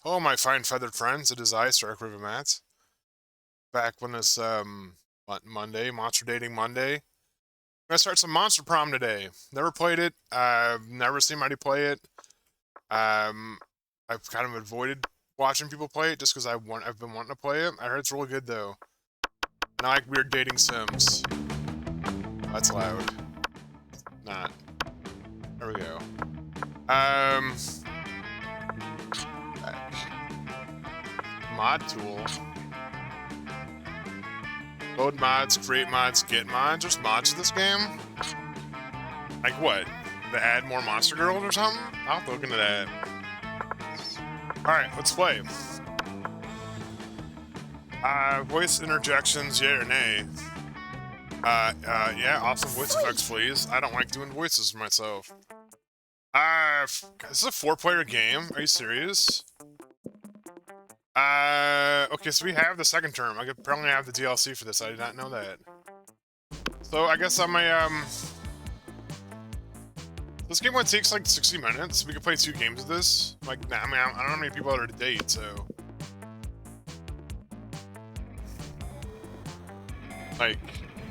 Hello, my fine feathered friends. It is I, Stark River Matt. Back when this Monday, Monster Dating Monday. I'm gonna start some Monster Prom today. Never played it. I've never seen anybody play it. I've kind of avoided watching people play it just because I've been wanting to play it. I heard it's really good though, and I like weird dating sims. That's loud. Not. There we go. Mod tool. Load mods, create mods, get mods. There's mods to this game? Like what? To add more monster girls or something? I'll have to look into that. Alright, let's play. Voice interjections, yay or nay? Yeah, awesome voice effects, please. I don't like doing voices for myself. This is a 4-player game. Are you serious? Okay, so we have the second term. I could apparently have the DLC for this. I did not know that. So I guess on my, this game only takes like 60 minutes. We could play 2 games of this. Like, nah, I mean, I don't know how many people are to date, so. Like,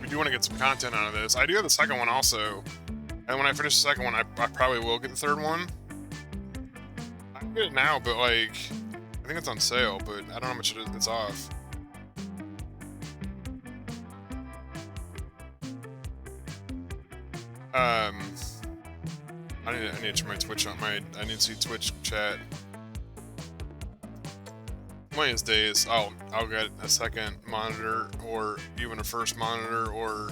we do want to get some content out of this. I do have the second one also. And when I finish the second one, I probably will get the third one. I can get it now, but like, I think it's on sale, but I don't know how much it's off. I need to turn my Twitch on. I need to see Twitch chat. One of these days, I'll get a second monitor, or even a first monitor, or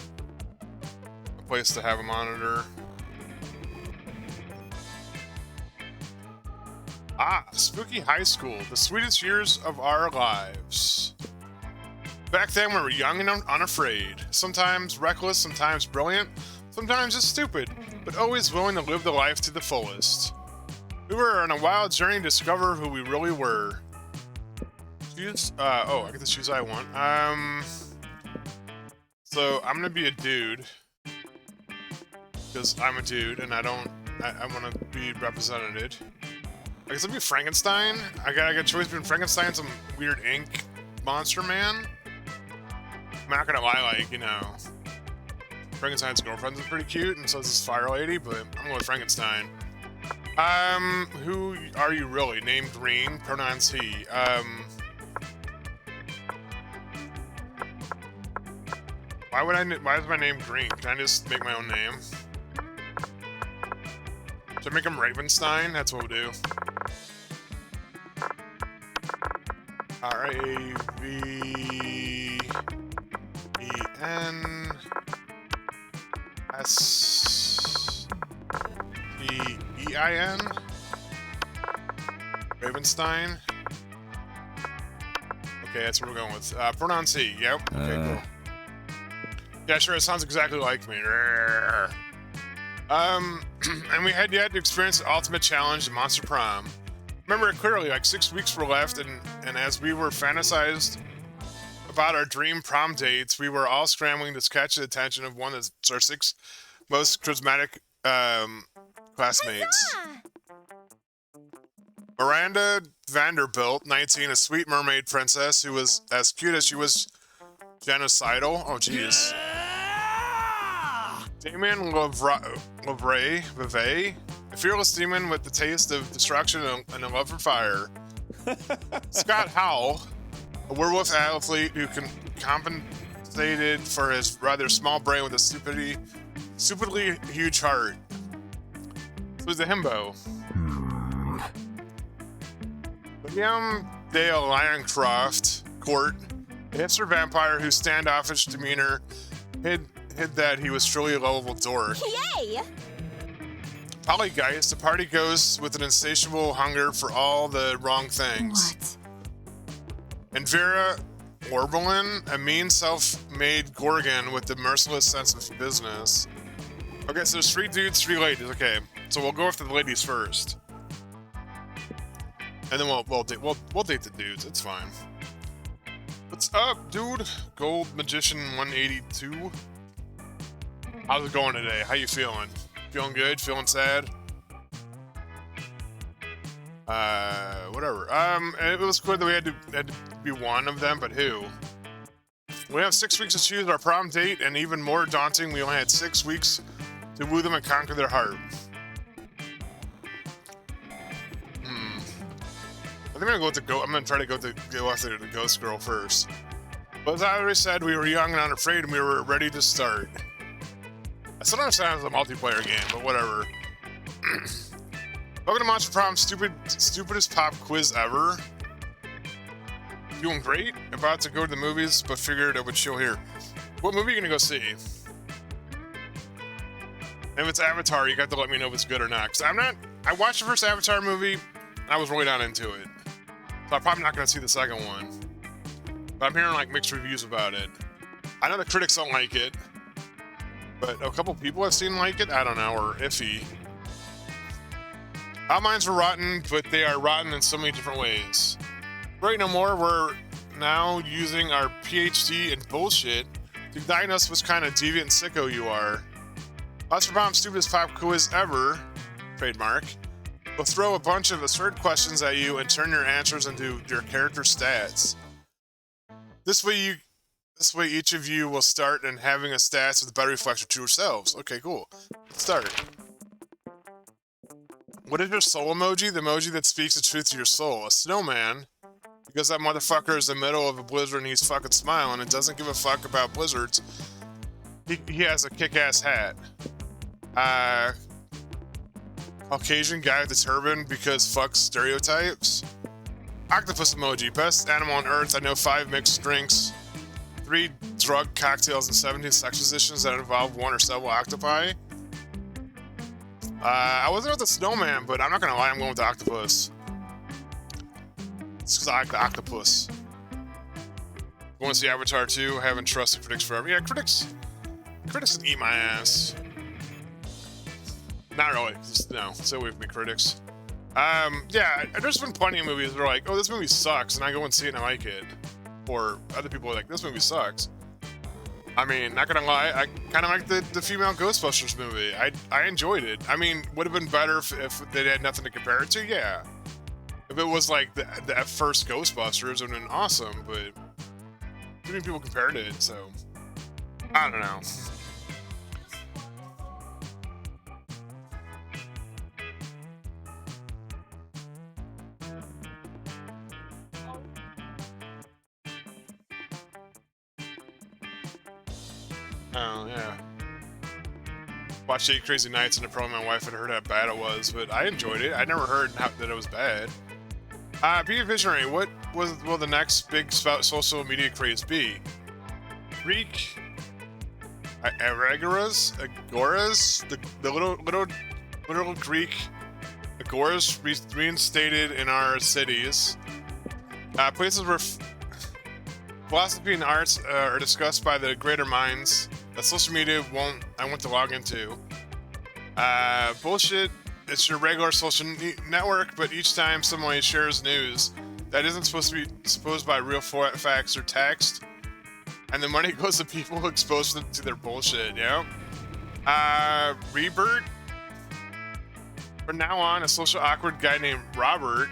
a place to have a monitor. Spooky high school, the sweetest years of our lives. Back then, we were young and unafraid. Sometimes reckless, sometimes brilliant, sometimes just stupid, but always willing to live the life to the fullest. We were on a wild journey to discover who we really were. Choose, I get to choose I want. So I'm gonna be a dude. Because I'm a dude and I want to be represented. I guess I'll be Frankenstein. I got a choice between Frankenstein and some weird ink monster man. I'm not gonna lie, like, you know, Frankenstein's girlfriend is pretty cute, and so is this fire lady, but I'm going with Frankenstein. Who are you really? Name Green, pronouns he. Why is my name Green? Can I just make my own name? Should I make him Ravenstein? That's what we'll do. Ravenstein. Ravenstein. Okay, that's what we're going with. Pronoun C. Yep. Okay, cool. Yeah, sure. It sounds exactly like me. And we had yet to experience the ultimate challenge, the Monster Prom. Remember it clearly, like 6 weeks were left, and as we were fantasized about our dream prom dates, we were all scrambling to catch the attention of one of our 6 most charismatic classmates. Miranda Vanderbilt, 19, a sweet mermaid princess who was as cute as she was genocidal. Oh, jeez. Damien Levray, a fearless demon with the taste of destruction and a love for fire. Scott Howell, a werewolf athlete who compensated for his rather small brain with a stupidly huge heart. So he's a himbo. William Dale Lioncroft, Court, a hipster vampire whose standoffish demeanor hid that he was truly a lovable dork. Yay! Polygeist, the party ghost with an insatiable hunger for all the wrong things. What? And Vera Orbelin, a mean self-made Gorgon with the merciless sense of business. Okay, so there's 3 dudes, 3 ladies. Okay, so we'll go after the ladies first, and then we'll date the dudes. It's fine. What's up, dude? Gold Magician 182. How's it going today? How you feeling? Feeling good? Feeling sad? Whatever. It was cool that we had to be one of them, but who? We have 6 weeks to choose our prom date, and even more daunting, we only had 6 weeks to woo them and conquer their heart. I think I'm gonna go with I'm gonna try to go after the ghost girl first. But as I already said, we were young and unafraid, and we were ready to start. I still don't understand it's a multiplayer game, but whatever. Welcome to Monster Prom, stupidest pop quiz ever. Doing great. About to go to the movies, but figured I would chill here. What movie are you gonna go see? If it's Avatar, you got to let me know if it's good or not. Cause I watched the first Avatar movie, and I was really not into it. So I'm probably not gonna see the second one. But I'm hearing like mixed reviews about it. I know the critics don't like it, but a couple people I've seen like it, I don't know, or iffy. Our minds were rotten, but they are rotten in so many different ways. Right, no more, we're now using our PhD in bullshit to diagnose what kind of deviant sicko you are. Monster Prom, stupidest pop quiz ever, trademark. We'll throw a bunch of absurd questions at you and turn your answers into your character stats. This way each of you will start and having a stats with a better reflection of true selves. Okay, cool. Let's start. What is your soul emoji? The emoji that speaks the truth to your soul. A snowman. Because that motherfucker is in the middle of a blizzard and he's fucking smiling and doesn't give a fuck about blizzards. He has a kick-ass hat. Caucasian guy with a turban because fuck stereotypes. Octopus emoji. Best animal on earth. I know 5 mixed drinks, 3 drug cocktails, and 17 sex positions that involve 1 or several octopi. I wasn't with the snowman, but I'm not gonna lie, I'm going with the octopus. It's because I like the octopus. Going to see Avatar 2, haven't trusted critics forever. Yeah, critics can eat my ass. Not really. Just, no, stay away from me, critics. Yeah, there's been plenty of movies that are like, oh, this movie sucks, and I go and see it and I like it. Or other people are like, this movie sucks. I mean, not gonna lie, I kind of like the female Ghostbusters movie. I enjoyed it. I mean, would have been better if they had nothing to compare it to, yeah. If it was like the first Ghostbusters, it would have been awesome, but too many people compared it, so I don't know. Oh, yeah. Watched 8 Crazy Nights, and probably my wife had heard how bad it was, but I enjoyed it. I never heard that it was bad. Be a visionary. What will the next big social media craze be? Greek agoras, the little Greek agoras reinstated in our cities. Places where philosophy and arts are discussed by the greater minds that social media I want to log into. Bullshit. It's your regular social network, but each time someone shares news that isn't supposed to be supposed by real facts or text, and the money goes to people who expose them to their bullshit, you know? Rebirth. From now on, a social awkward guy named Robert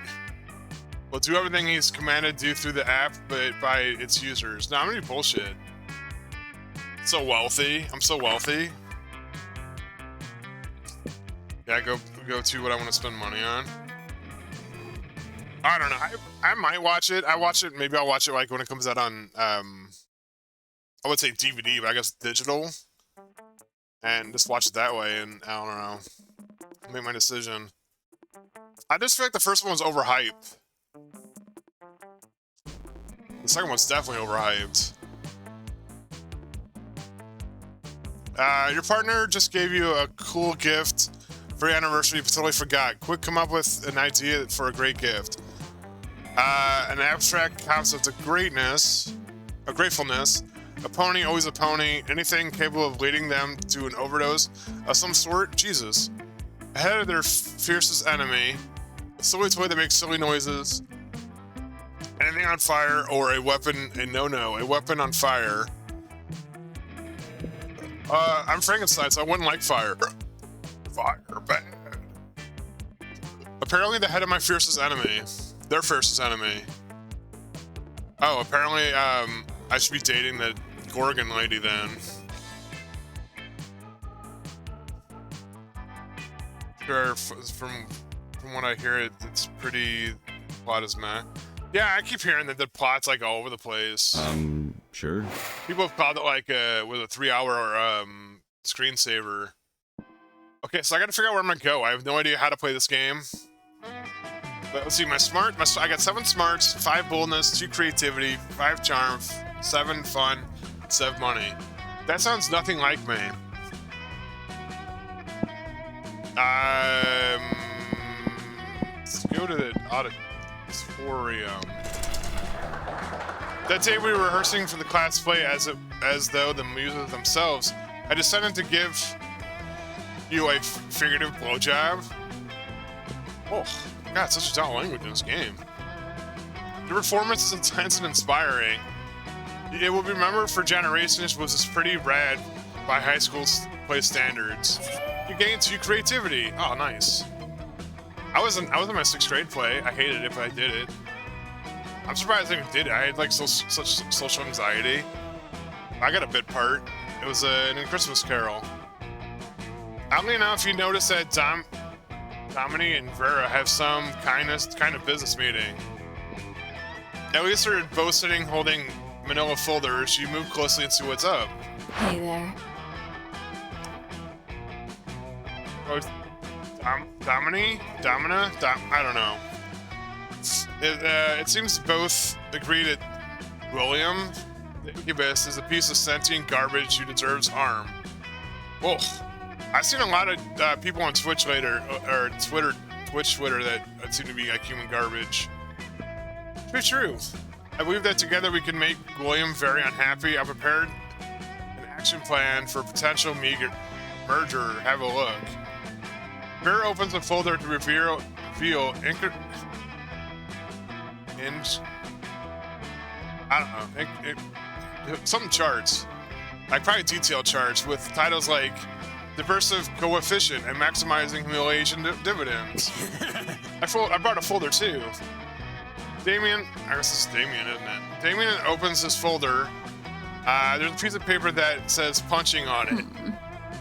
will do everything he's commanded to do through the app, but by its users. No, I'm gonna do bullshit. So wealthy. I'm so wealthy. Yeah, go to what I want to spend money on. I don't know. I might watch it. Maybe I'll watch it like when it comes out on I would say DVD, but I guess digital. And just watch it that way, and I don't know. Make my decision. I just feel like the first one was overhyped. The second one's definitely overhyped. Your partner just gave you a cool gift for your anniversary, but totally forgot. Quick, come up with an idea for a great gift. An abstract concept of gratefulness. A pony, always a pony. Anything capable of leading them to an overdose of some sort. Jesus. Ahead of their fiercest enemy. A silly toy that makes silly noises. Anything on fire, or a weapon, a weapon on fire. I'm Frankenstein, so I wouldn't like fire. Fire, bad. Apparently the head of my fiercest enemy. Their fiercest enemy. Oh, apparently, I should be dating the Gorgon lady then. Sure, from what I hear, it's pretty... plot is meh. Yeah, I keep hearing that the plot's like all over the place. Sure. People have called it like with a 3-hour screensaver. Okay, so I gotta figure out where I'm gonna go. I have no idea how to play this game. But let's see, I got 7 smarts, 5 boldness, 2 creativity, 5 charm, 7 fun, 7 money. That sounds nothing like me. Let's go to the auditorium. That day we were rehearsing for the class play as though the muses themselves. I decided to give you a figurative blowjob. Oh, God, such a dull language in this game. The performance is intense and inspiring. It will be remembered for generations. Was this pretty rad by high school play standards. You gained 2 creativity. Oh, nice. I was in my 6th grade play. I hated it, but I did it. I'm surprised I even did it. I had like such social anxiety. I got a bit part. It was in A Christmas Carol. Oddly enough, you notice that Dominique and Vera have some kind of business meeting. At least they're both sitting holding manila folders. You move closely and see what's up. Hey there. Oh, Domina? I don't know. It seems both agree that William, the incubus, is a piece of sentient garbage who deserves harm. Whoa. I've seen a lot of people on Twitch later, or Twitter that seem to be like human garbage. It's true. I believe that together we can make William very unhappy. I prepared an action plan for a potential merger. Have a look. Vera opens the folder to reveal I don't know, some charts, like probably detailed charts with titles like Diversive Coefficient and Maximizing Humiliation Dividends. I brought a folder too. Damien, I guess this is Damien, isn't it? Damien opens this folder. There's a piece of paper that says punching on it.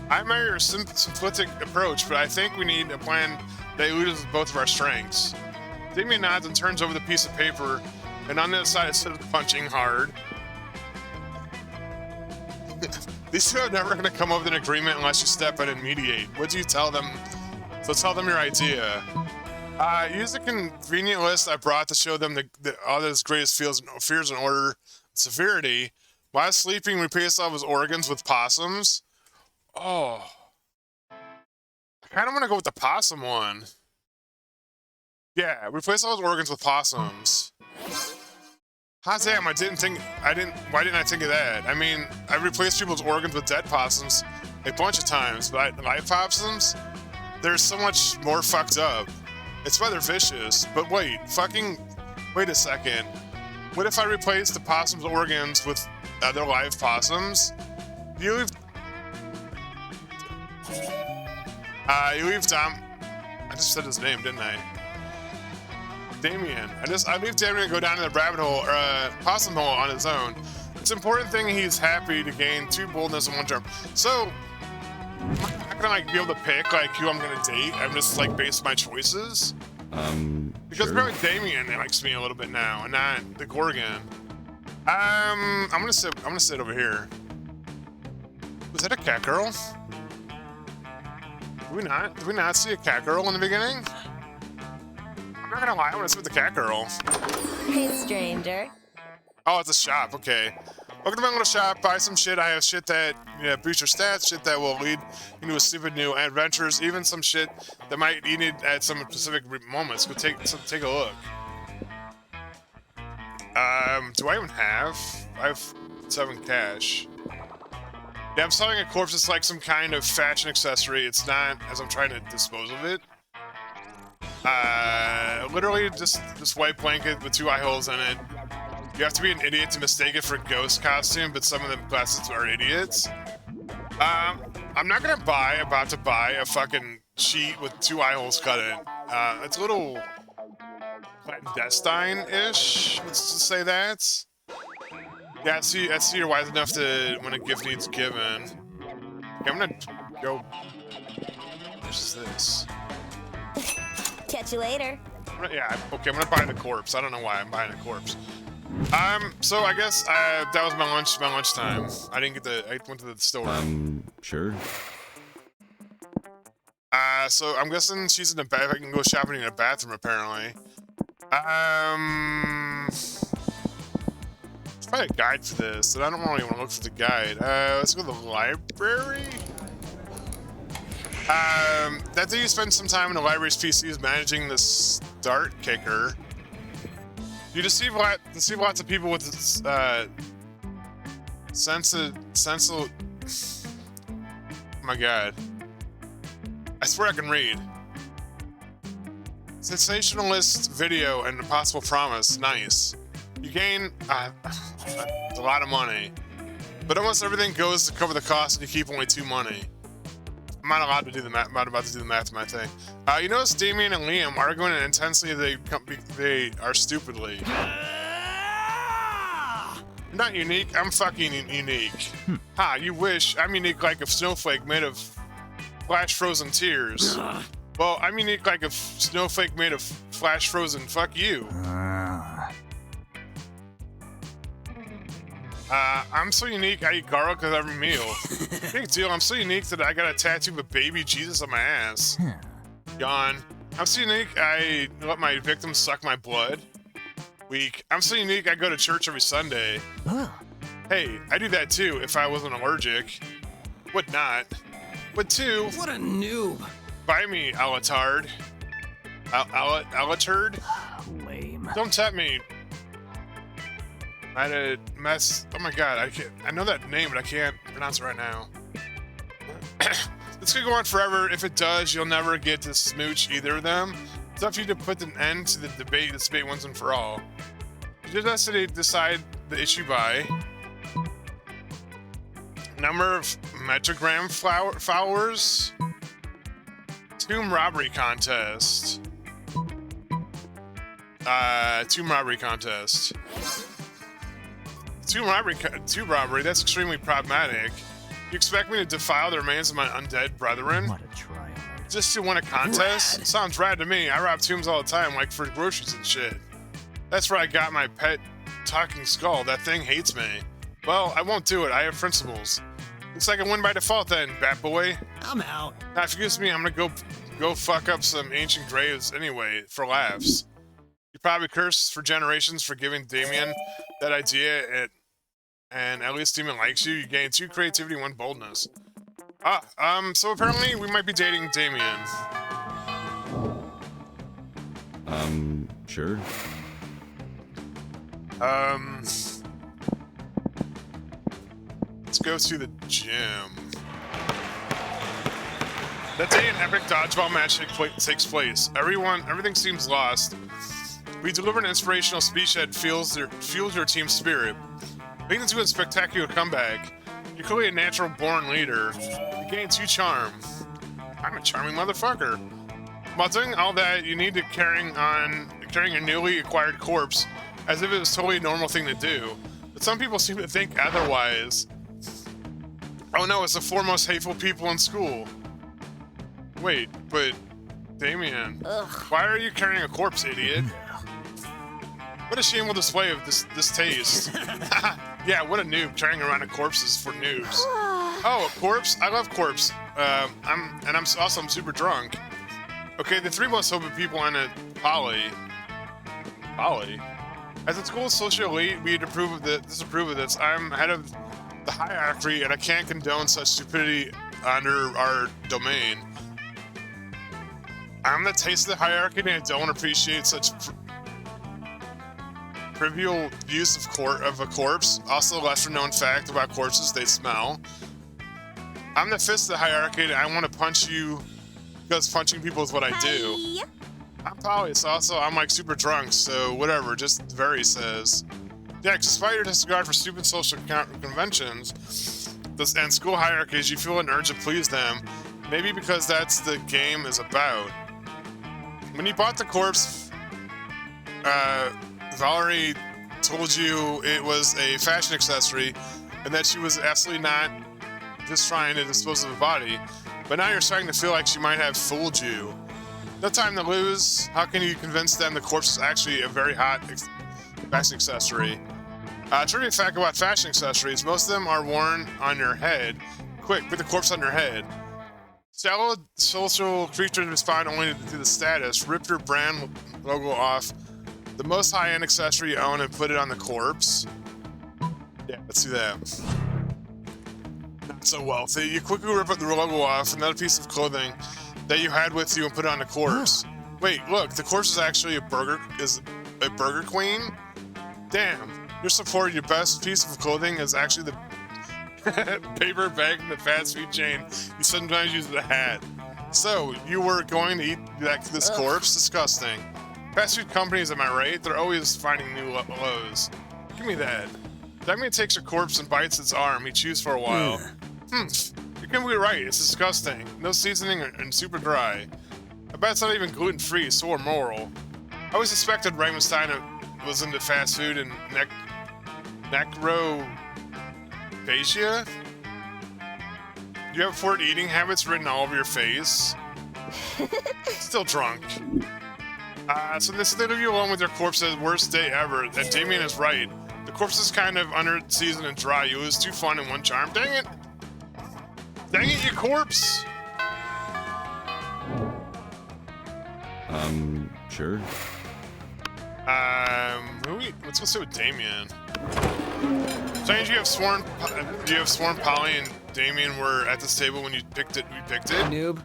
I admire your simplistic approach, but I think we need a plan that uses both of our strengths. Damien nods and turns over the piece of paper, and on the other side it says punching hard. These two are never going to come up with an agreement unless you step in and mediate. What do you tell them? So tell them your idea. Use the convenient list I brought to show them the other's greatest fears in order severity. While sleeping, replace all of his organs with possums. Oh. I kind of want to go with the possum one. Yeah, replace all his organs with possums. Hot damn, why didn't I think of that? I mean, I've replaced people's organs with dead possums a bunch of times, but live possums? They're so much more fucked up. It's rather vicious, but wait a second. What if I replace the possum's organs with other live possums? You leave Dom. I just said his name, didn't I? Damien. I leave Damien to go down to the rabbit hole, or possum hole on his own. It's an important thing he's happy to gain 2 boldness in 1 term. So, I'm not gonna like be able to pick like who I'm gonna date. I'm just like based my choices. Because sure. probably Damien likes me a little bit now, and not the Gorgon. I'm gonna sit over here. Was that a cat girl? Did we not see a cat girl in the beginning? I'm not gonna lie, I want to sit with the cat girl. Hey, stranger. Oh, it's a shop, okay. Welcome to my little shop, buy some shit. I have shit that boosts your stats, shit that will lead into a stupid new adventures, even some shit that might be needed at some specific moments. Go take a look. Do I even have? I have 7 cash. Yeah, I'm selling a corpse. It's like some kind of fashion accessory. It's not, as I'm trying to dispose of it. Literally just this white blanket with 2 eye holes in it. You have to be an idiot to mistake it for a ghost costume, but some of them classes are idiots. I'm not about to buy a fucking sheet with 2 eye holes cut in. It's a little clandestine-ish. Let's just say that. Yeah, I see you're wise enough to when a gift needs given. Okay, I'm gonna go. What is this? Catch you later. Yeah, okay, I'm gonna buy the corpse. I don't know why I'm buying a corpse. So I guess that was my lunchtime. I went to the store. Sure. So I'm guessing she's in the bath. I can go shopping in a bathroom, apparently. There's probably a guide for this, and I don't really want to look for the guide. Let's go to the library. That day you spend some time in the library's PCs managing the start kicker. You deceive lots of people with this, oh my god. I swear I can read. Sensationalist video and impossible promise. Nice. You gain a lot of money, but almost everything goes to cover the cost, and you keep only 2 money. I'm not allowed to do the math. I'm not about to do the math in my thing. You notice Damien and Liam arguing intensely. They are stupidly. You're not unique. I'm fucking unique. Ha! You wish. I'm unique like a snowflake made of flash frozen tears. Well, I'm unique like a snowflake made of flash frozen. Fuck you. I'm so unique, I eat garlic with every meal. Big deal, I'm so unique that I got a tattoo of a baby Jesus on my ass. Yawn. I'm so unique, I let my victims suck my blood. Weak. I'm so unique, I go to church every Sunday. Hey, I do that too, if I wasn't allergic. Would not. Would too. What a noob. Buy me, Alatard. Alatard? Lame. Don't tempt me. I had a mess. Oh my god, I know that name, but I can't pronounce it right now. This could go on forever. If it does, you'll never get to smooch either of them. It's up to you to put an end to the debate. This debate once and for all. You just have to decide the issue by number of metrogram followers. Tomb robbery contest. Tomb robbery contest. Tomb robbery, that's extremely problematic. You expect me to defile the remains of my undead brethren? What a tryhard. Just to win a contest? Rad. Sounds rad to me. I rob tombs all the time, like for groceries and shit. That's where I got my pet talking skull. That thing hates me. Well, I won't do it. I have principles. Looks like I win by default then, bat boy. I'm out. Now, excuse me, I'm gonna go fuck up some ancient graves anyway, for laughs. You probably cursed for generations for giving Damien that idea, and at least Damien likes you. You gain 2 creativity, 1 boldness. So apparently we might be dating Damien. Sure. Let's go to the gym. That day an epic dodgeball match takes place. Everything seems lost. We deliver an inspirational speech that fuels your team's spirit, leading to a spectacular comeback. You're clearly a natural-born leader. You gain 2 charm. I'm a charming motherfucker. While doing all that, you need to carrying your newly acquired corpse as if it was totally a normal thing to do. But some people seem to think otherwise. Oh no, it's the 4 most hateful people in school. Wait, but Damien, why are you carrying a corpse, idiot? What a shameful display of this taste. Yeah, what a noob carrying around a corpses for noobs. Oh, a corpse? I love corpse. I'm super drunk. Okay, the 3 most hopeful people in it, Polly. As a school's social elite, we disapprove of this. I'm head of the hierarchy, and I can't condone such stupidity under our domain. I'm the taste of the hierarchy, and I don't appreciate such trivial use of a corpse. Also, a lesser-known fact about corpses: they smell. I'm the fist of the hierarchy, and I want to punch you because punching people is what I do. I'm Polly, so also I'm like super drunk, so whatever. Just very says. Yeah, despite your disregard for stupid social conventions and school hierarchies, you feel an urge to please them. Maybe because that's the game is about. When you bought the corpse, Valerie told you it was a fashion accessory and that she was absolutely not just trying to dispose of a body. But now you're starting to feel like she might have fooled you. No time to lose. How can you convince them the corpse is actually a very hot fashion accessory? Trivia fact about fashion accessories, most of them are worn on your head. Quick, put the corpse on your head. Shallow social creatures respond only to the status. Rip your brand logo off the most high-end accessory you own and put it on the corpse. Yeah, let's do that. Not so wealthy. You quickly rip the logo off another piece of clothing that you had with you and put it on the corpse. Wait, look, the corpse is actually a burger queen? Damn. Your support, your best piece of clothing is actually the paper bag from the fast food chain you sometimes use as a hat. So, you were going to eat this corpse? Disgusting. Fast food companies, am I right? They're always finding new lows. Give me that. That mean takes your corpse and bites its arm. He chews for a while. You're completely right. It's disgusting. No seasoning and super dry. I bet it's not even gluten-free, so immoral. I always suspected Raymond Stein was into fast food and necrophagia? You have poor eating habits written all over your face. Still drunk. So this leave you alone with your corpse as worst day ever, and Damien is right. The corpse is kind of under-seasoned and dry. You lose 2 fun and 1 charm. Dang it! Dang it, you corpse! Sure. Let's go sit with Damien. Strange, you have sworn Polly and Damien were at this table when you picked it. We picked it. Noob.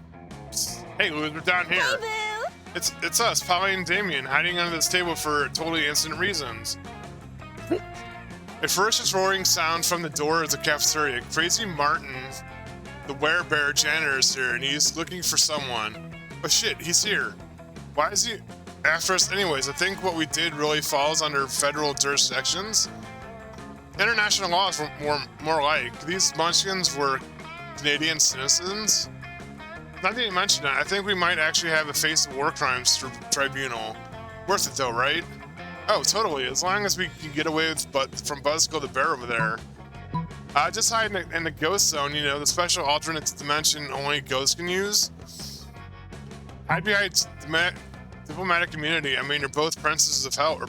Hey, Louis, we're down here. Hey, boo. It's us, Polly and Damien, hiding under this table for totally innocent reasons. A ferocious roaring sound from the door of the cafeteria. Crazy Martin, the werebear janitor, is here, and he's looking for someone. But shit, he's here. Why is he after us anyways? I think what we did really falls under federal jurisdictions. International laws were more like. These munchkins were Canadian citizens. Not that you mentioned that, I think we might actually have a face of war crimes tribunal. Worth it though, right? Oh, totally. As long as we can get away with from Buzzkill the bear over there. Just hide in the ghost zone, you know, the special alternate dimension only ghosts can use. Hide behind diplomatic immunity. I mean, you're both princesses of hell,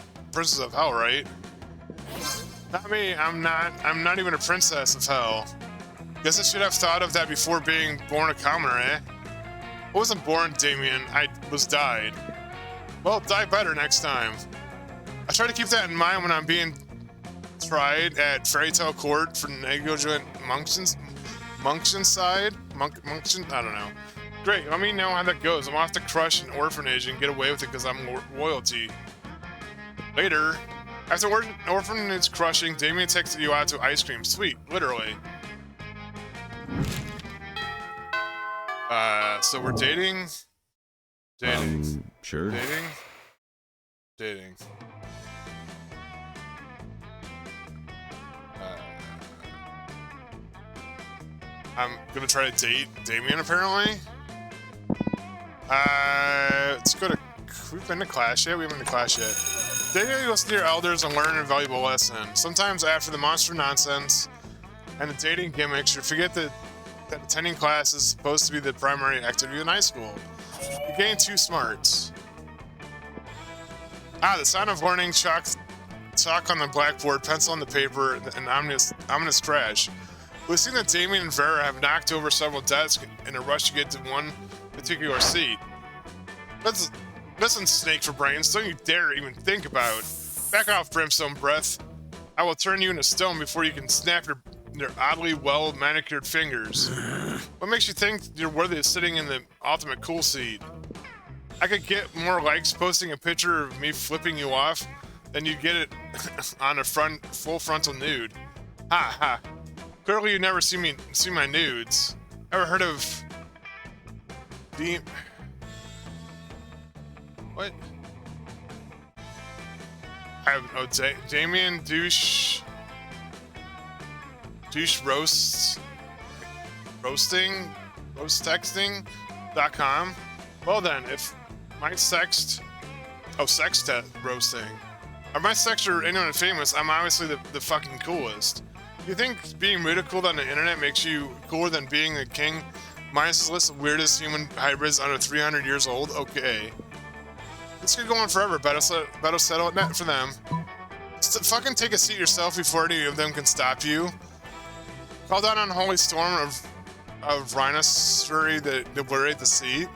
right? Not me. I'm not even a princess of hell. Guess I should have thought of that before being born a commoner, eh? I wasn't born, Damien. I was died. Well, die better next time. I try to keep that in mind when I'm being tried at Fairy Tale Court for negligent munction, I don't know. Great, let me know how that goes. I'm off to crush an orphanage and get away with it because I'm royalty. Later, after orphanage crushing, Damien takes you out to ice cream. Sweet, literally. So we're dating? Sure. Dating. I'm gonna try to date Damien, apparently. Let's go to... We've been to class yet? We haven't been to class yet. Dating, you listen to your elders and learn a valuable lesson. Sometimes after the monster nonsense and the dating gimmicks, you forget that attending class is supposed to be the primary activity in high school. You gain 2 smarts. The sound of learning, chalk on the blackboard, pencil on the paper, and ominous crash. We've seen that Damien and Vera have knocked over several desks in a rush to get to one particular seat. Listen, Snake for brains, don't you dare even think about. Back off, Brimstone Breath. I will turn you into stone before you can snap your oddly well-manicured fingers. What makes you think you're worthy of sitting in the ultimate cool seat? I could get more likes posting a picture of me flipping you off than you get it on a full frontal nude. Ha ha. Clearly you never see my nudes. Ever heard of what? I have Damien douche roast texting.com. Well then, if My sext. Oh, sextet roasting. Are my sex or anyone famous? I'm obviously the fucking coolest. You think being ridiculed on the internet makes you cooler than being a king? Minus the list of weirdest human hybrids under 300 years old? Okay. This could go on forever. Better settle it for them. Just fucking take a seat yourself before any of them can stop you. Call down on a holy storm of rhinoceros that obliterate the seat.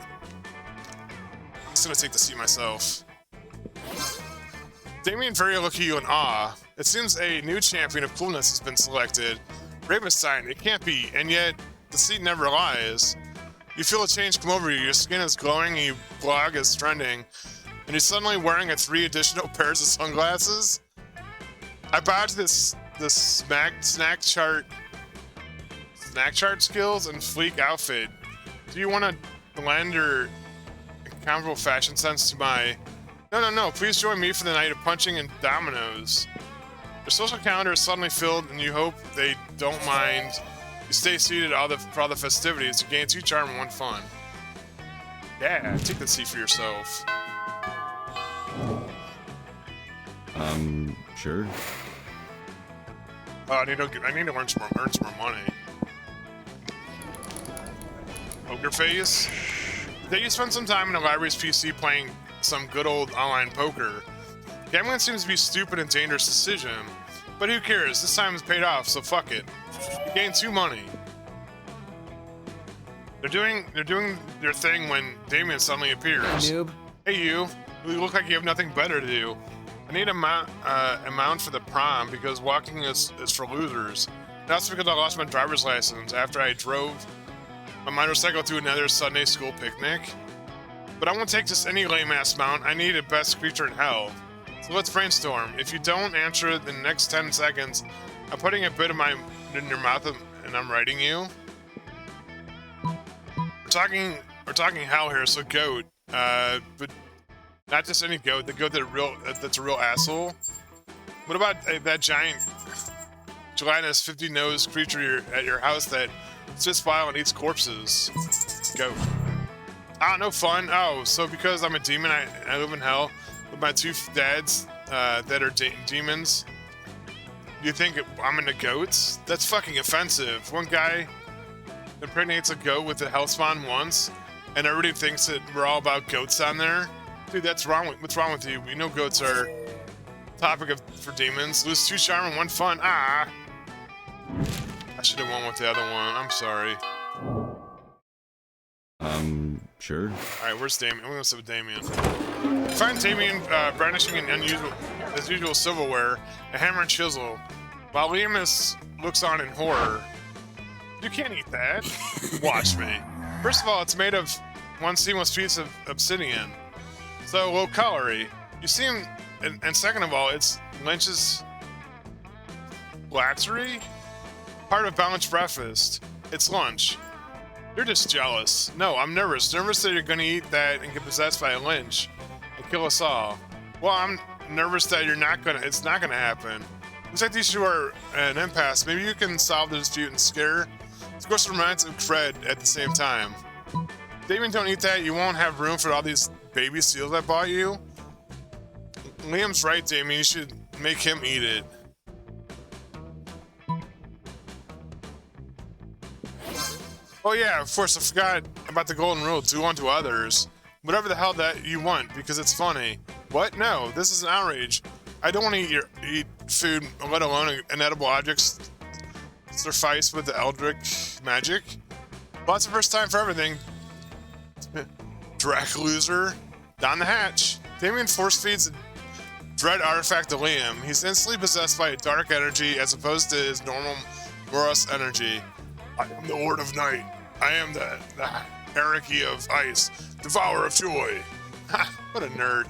I'm just gonna take the seat myself. Damien very look at you in awe. It seems a new champion of coolness has been selected. Ravenstein, it can't be, and yet the seat never lies. You feel a change come over you. Your skin is glowing, and your blog is trending, and you're suddenly wearing 3 additional pairs of sunglasses. I bowed to this snack chart skills and sleek outfit. Do you want to lend your incomparable fashion sense to my? No. Please join me for the night of punching and dominoes. Your social calendar is suddenly filled, and you hope they don't mind. You stay seated for all the festivities. You gain 2 charm and 1 fun. Yeah, take the seat for yourself. Sure. I need to earn some more money. Poker face. Today you spend some time in the library's PC playing some good old online poker. Gambling seems to be a stupid and dangerous decision, but who cares? This time it's paid off, so fuck it. You gain 2 money. They're doing their thing when Damien suddenly appears. Noob. Hey you look like you have nothing better to do. I need a mount for the prom because walking is for losers. That's because I lost my driver's license after I drove my motorcycle to another Sunday school picnic. But I won't take just any lame-ass mount. I need a best creature in hell. So let's brainstorm. If you don't answer it in the next 10 seconds, I'm putting a bit of my in your mouth and I'm writing you. We're talking hell here, so goat. But not just any goat, the goat that's a real asshole. What about that giant gelatinous 50-nosed creature at your house that sits by and eats corpses? Goat. Ah, no fun. Oh, so because I'm a demon, I live in hell with my 2 dads that are demons. You think I'm into goats? That's fucking offensive. One guy impregnates a goat with a hell spawn once, and everybody thinks that we're all about goats on there. Dude, that's wrong. What's wrong with you? We know goats are topic for demons. Lose 2 charm and 1 fun. Ah. I should have won with the other one. I'm sorry. Sure. Alright, where's Damien? I'm gonna sit with Damien. Find Damien brandishing an unusual silverware, a hammer and chisel, while Liam looks on in horror. You can't eat that. Watch me. First of all, it's made of 1 seamless piece of obsidian, so low calorie. You see him, and second of all, it's Lynch's Blacksery? Part of balanced breakfast. It's lunch. You're just jealous. No, I'm nervous. Nervous that you're gonna eat that and get possessed by a lynch and kill us all. Well, I'm nervous that it's not gonna happen. Looks like these 2 are an impasse. Maybe you can solve the dispute and scare. Of course, it reminds of Fred at the same time. Damien, don't eat that. You won't have room for all these baby seals I bought you. Liam's right, Damien. You should make him eat it. Oh yeah, of course, I forgot about the golden rule. Do unto others whatever the hell that you want, because it's funny. What? No, this is an outrage. I don't want to eat food, let alone inedible objects suffice with the Eldritch magic. Well, that's the first time for everything. Drac loser. Down the hatch. Damien force feeds a dread artifact to Liam. He's instantly possessed by a dark energy as opposed to his normal morose energy. I am the Lord of Night. I am the hierarchy of ice, devourer of joy. Ha! What a nerd.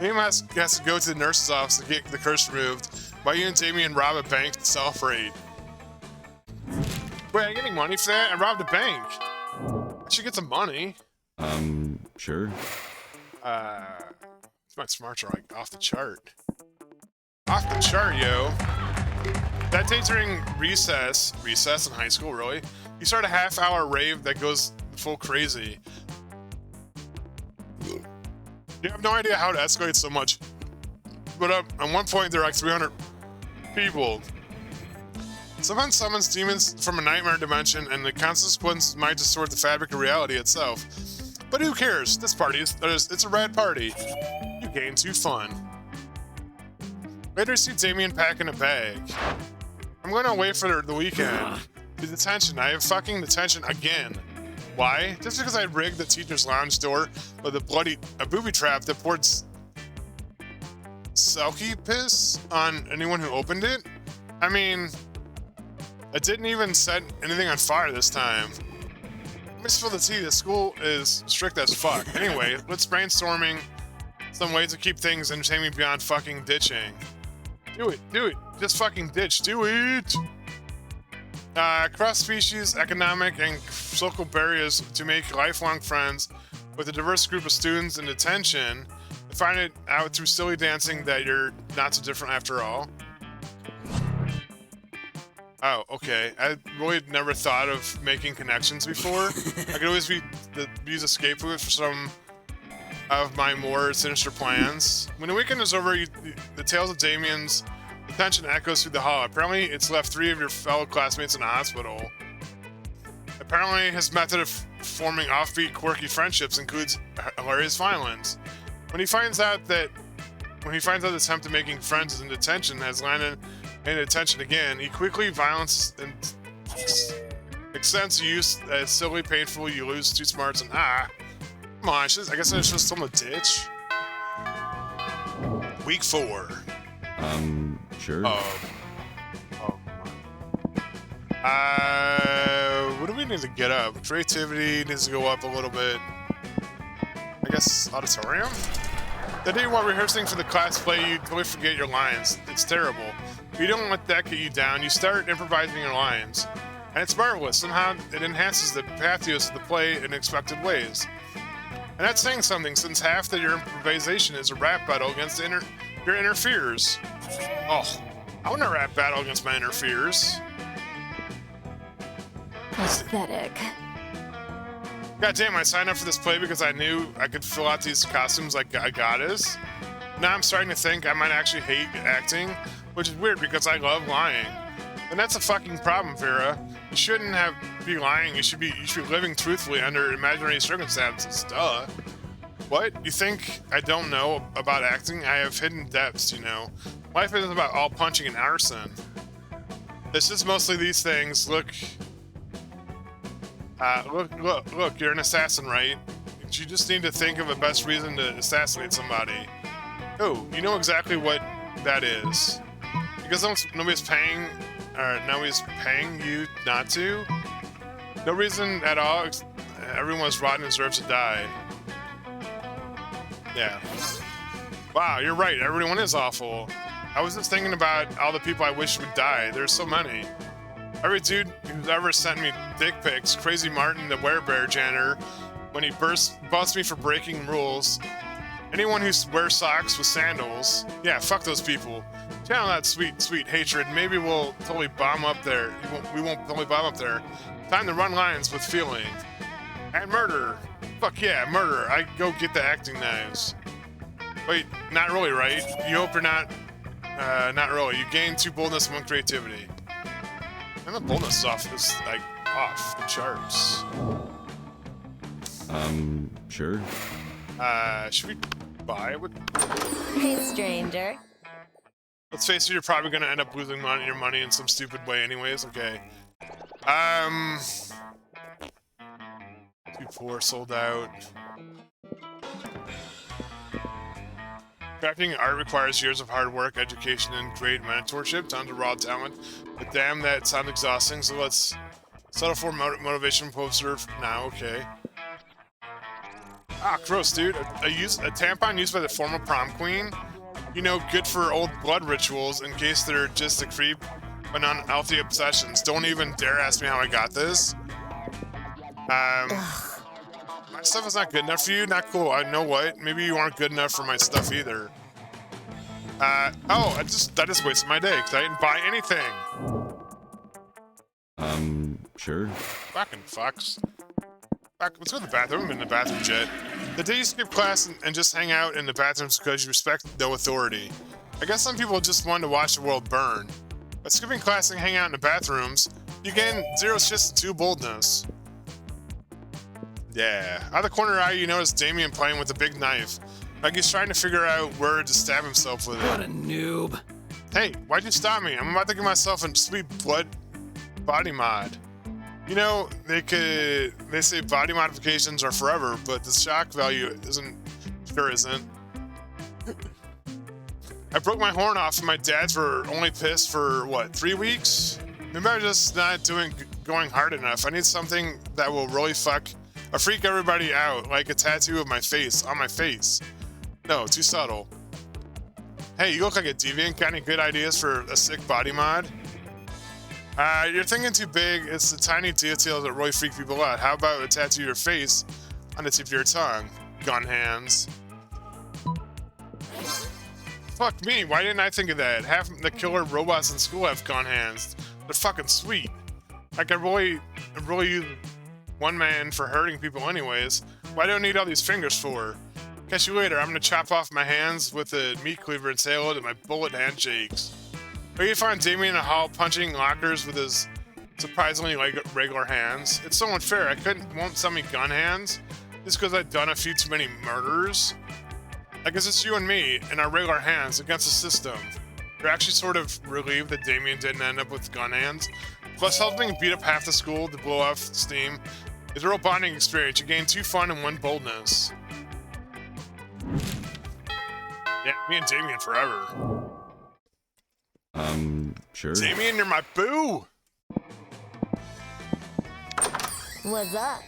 Liam has to go to the nurse's office to get the curse removed, while you and Damien rob a bank to celebrate. Wait, I'm getting money for that? I robbed a bank. I should get some money. Sure. My smarts are like off the chart. Off the chart, yo. That day during recess in high school, really, you start a half-hour rave that goes full crazy. You have no idea how it escalates so much. But at one point, there are like 300 people. Someone summons demons from a nightmare dimension, and the consequence might distort the fabric of reality itself. But who cares? This party it's a rad party. You gain 2 fun. Later, see Damien packing a bag. I'm going away for the weekend. The detention. I have fucking detention again. Why? Just because I rigged the teacher's lounge door with a booby trap that poured Selkie piss on anyone who opened it? I mean, I didn't even set anything on fire this time. Let me spill the tea. The school is strict as fuck. Anyway, let's brainstorming some ways to keep things entertaining beyond fucking ditching. Do it. Just fucking ditch. Do it. Cross-species, economic, and social barriers to make lifelong friends with a diverse group of students in detention. And find it out through silly dancing that you're not so different after all. Oh, okay. I really never thought of making connections before. I could always use a scapegoat for some of my more sinister plans. When the weekend is over, the tales of Damien's detention echoes through the hall. Apparently, it's left 3 of your fellow classmates in a hospital. Apparently, his method of forming offbeat, quirky friendships includes hilarious violence. When he finds out the attempt at making friends is in detention has landed in detention again, he quickly violence and extends the use as silly, painful, you lose 2 smarts, and come on, I guess I should just tell him to ditch. Week 4. Sure. What do we need to get up? Creativity needs to go up a little bit. I guess auditorium? The day while rehearsing for the class play, you totally forget your lines. It's terrible. If you don't let that get you down, you start improvising your lines. And it's marvelous. Somehow it enhances the pathos of the play in unexpected ways. And that's saying something, since half of your improvisation is a rap battle against your inner fears. Oh, I want a rap battle against my inner fears. Pathetic. God damn, I signed up for this play because I knew I could fill out these costumes like a goddess. Now I'm starting to think I might actually hate acting, which is weird because I love lying. And that's a fucking problem, Vera. You shouldn't be lying. You should be living truthfully under imaginary circumstances. Duh. What? You think I don't know about acting? I have hidden depths, you know. Life isn't about all punching and arson. It's just mostly these things. Look, you're an assassin, right? You just need to think of a best reason to assassinate somebody. Oh, you know exactly what that is. Because nobody's paying you not to. No reason at all. Everyone's rotten and deserves to die. Yeah. Wow, you're right. Everyone is awful. I was just thinking about all the people I wish would die. There's so many. Every dude who's ever sent me dick pics, Crazy Martin, the werebear janitor, when he busts me for breaking rules. Anyone who wears socks with sandals. Yeah, fuck those people. Channel that sweet, sweet hatred. Maybe we'll totally bomb up there. We won't totally bomb up there. Time to run lines with feeling. And murder. Fuck yeah, murder. I go get the acting knives. Wait, not really, right? You hope you're not really. You gain 2 boldness and 1 creativity. And the boldness is off the charts. Sure. Should we buy it? Hey, stranger. Let's face it, you're probably gonna end up losing your money in some stupid way anyways, okay. 2-4 sold out. Crafting art requires years of hard work, education, and great mentorship, down to raw talent. But damn, that sounds exhausting, so let's settle for motivation poster now, okay. Ah, gross, dude. A tampon used by the former prom queen? You know, good for old blood rituals in case they're just a creep, but unhealthy obsessions. Don't even dare ask me how I got this. My stuff is not good enough for you? Not cool. I know what. Maybe you aren't good enough for my stuff either. I just wasted my day because I didn't buy anything. Sure. Fucking fucks. Let's go to the bathroom. I'm in the bathroom jet. The day you skip class and just hang out in the bathrooms because you respect no authority. I guess some people just want to watch the world burn. By skipping class and hang out in the bathrooms, you gain 0 shits and 2 boldness. Yeah. Out of the corner eye, you notice Damien playing with a big knife. Like he's trying to figure out where to stab himself with What it. a noob. Hey, why'd you stop me? I'm about to give myself a sweet blood body mod. You know, they say body modifications are forever, but the shock value sure isn't. I broke my horn off and my dads were only pissed for, what, 3 weeks? Maybe I'm just not going hard enough. I need something that will really freak everybody out, like a tattoo of my face, on my face. No, too subtle. Hey, you look like a deviant. Got any good ideas for a sick body mod? You're thinking too big. It's the tiny details that really freak people out. How about a tattoo of your face on the tip of your tongue? Gun hands. Fuck me, why didn't I think of that? Half the killer robots in school have gun hands. They're fucking sweet. Like, I really use one man for hurting people anyways. Why do I need all these fingers for? Catch you later. I'm gonna chop off my hands with a meat cleaver and say hello to my bullet handshakes. Or you find Damien in a hall punching lockers with his surprisingly regular hands. It's so unfair. Won't sell me gun hands just because I've done a few too many murders. I guess it's you and me and our regular hands against the system. You're actually sort of relieved that Damien didn't end up with gun hands. Plus, helping beat up half the school to blow off steam is a real bonding experience. You gain 2 fun and 1 boldness. Yeah, me and Damien forever. Sure. Damien, you're my boo! What's up?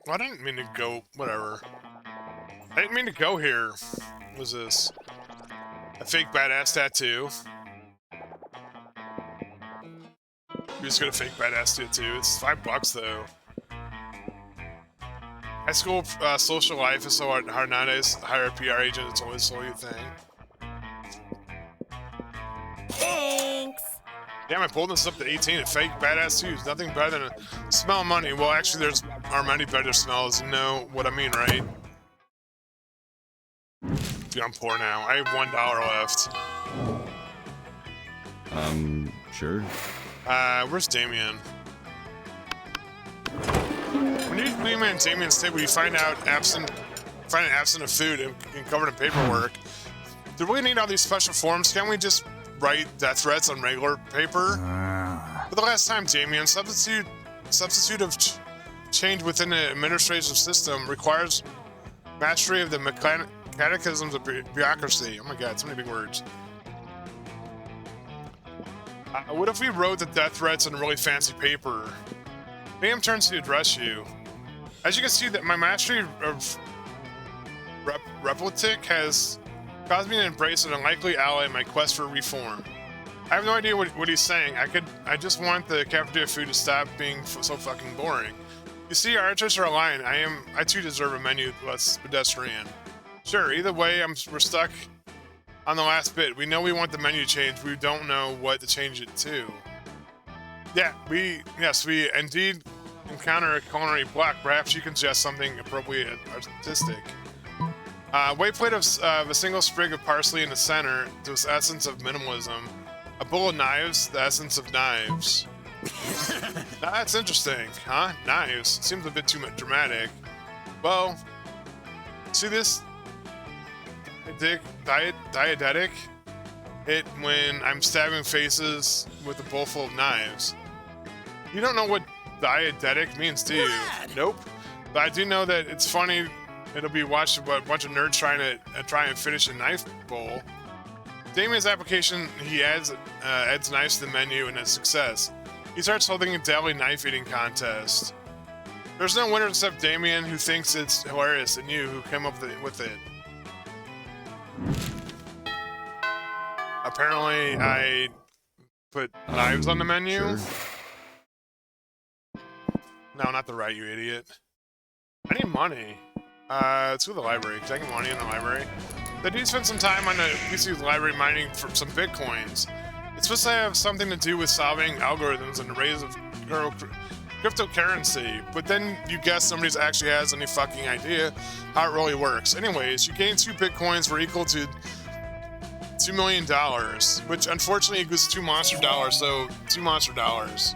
Well, I didn't mean to go, whatever. I didn't mean to go here. What was this? A fake badass tattoo. You just got a fake badass tattoo. It's $5 though. High school social life is so hard nowadays. Hire a PR agent, it's always solely a thing. Thanks. Yeah, my boldness is up to 18. A fake badass too. Nothing better than a smell of money. Well, actually, are many better smells. You know what I mean, right? Dude, I'm poor now. I have $1 left. Sure. Where's Damien? When you leave me in Damien's table, you find it absent of food and covered in paperwork. Do we need all these special forms? Can't we just write death threats on regular paper? For the last time, Damien, substitute of change within the administrative system requires mastery of the catechisms of bureaucracy. Oh my god, so many big words. What if we wrote the death threats on really fancy paper? Liam turns to address you. As you can see, that my mastery of Replitic has caused me to embrace an unlikely ally in my quest for reform. I have no idea what he's saying. I just want the cafeteria food to stop being so fucking boring. You see, our interests are aligned. I too deserve a menu less pedestrian. Sure, either way, we're stuck on the last bit. We know we want the menu changed. We don't know what to change it to. Yeah, we indeed encounter a culinary block. Perhaps you can suggest something appropriate artistic. White plate of a single sprig of parsley in the center, the essence of minimalism. A bowl of knives, the essence of knives. That's interesting, huh? Knives. Seems a bit too much dramatic. Well, see this? Dietetic? It when I'm stabbing faces with a bowl full of knives. You don't know what dietetic means, do you? Nope. But I do know that it's funny. It'll be watched by a bunch of nerds trying to finish a knife bowl. Damien's application, he adds knives to the menu and a success. He starts holding a daily knife eating contest. There's no winner except Damien, who thinks it's hilarious, and you, who came up with it. Apparently, I put knives on the menu. Sure. No, not the right, you idiot. I need money. Let's go to the library. Can I get money in the library? The dude spent some time on the PC library mining for some bitcoins. It's supposed to have something to do with solving algorithms and arrays of cryptocurrency, but then you guess somebody actually has any fucking idea how it really works. Anyways, you gain 2 bitcoins were equal to $2 million, which unfortunately equals 2 monster dollars, so 2 monster dollars.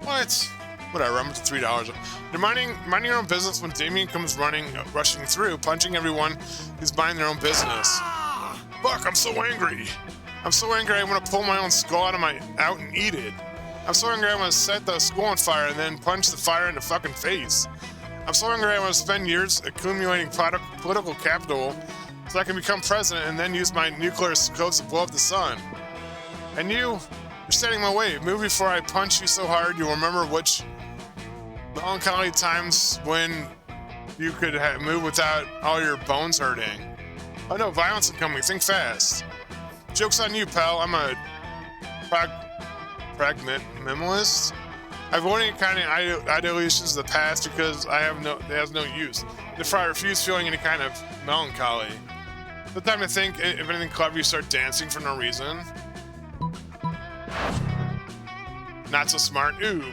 What? Whatever, I'm up to $3. You're minding your own business when Damien comes rushing through, punching everyone who's minding their own business. Fuck, I'm so angry. I'm so angry I want to pull my own skull out and eat it. I'm so angry I want to set the school on fire and then punch the fire in the fucking face. I'm so angry I want to spend years accumulating political capital so I can become president and then use my nuclear codes to blow up the sun. And you're standing in my way. Move before I punch you so hard you'll remember which melancholy times when you could move without all your bones hurting. Oh no, violence incoming. Think fast. Joke's on you, pal. I'm a pragmatist. I've avoided any kind of idealizations of the past because it has no use. Therefore, I refuse feeling any kind of melancholy. The time to think, if anything clever, you start dancing for no reason. Not so smart. Ooh.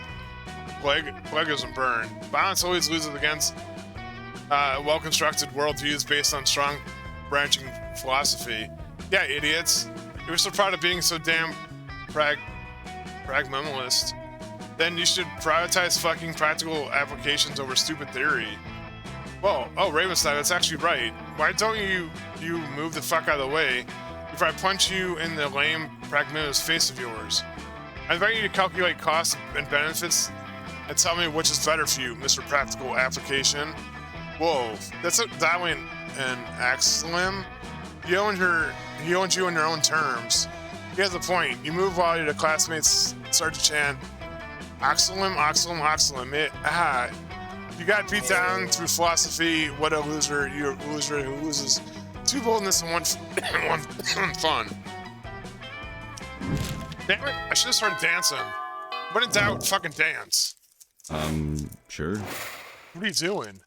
Plague isn't burned. Violence always loses against well-constructed worldviews based on strong branching philosophy. Yeah, idiots. You're so proud of being so damn pragmatist. Then you should prioritize fucking practical applications over stupid theory. Whoa, oh, Ravenstein, that's actually right. Why don't you move the fuck out of the way if I punch you in the lame pragmatist face of yours? I invite you to calculate costs and benefits and tell me which is better for you, Mr. Practical Application. Whoa, that's dialing an Axlim. He owns you on your own terms. He has a point. You move while your classmates start to chant, Axlim, Axlim, Axlim. You got beat down through philosophy. What a loser. You're a loser who loses 2 boldness and 1 fun. Damn it, I should have started dancing. When in doubt, fucking dance. Sure. What are you doing?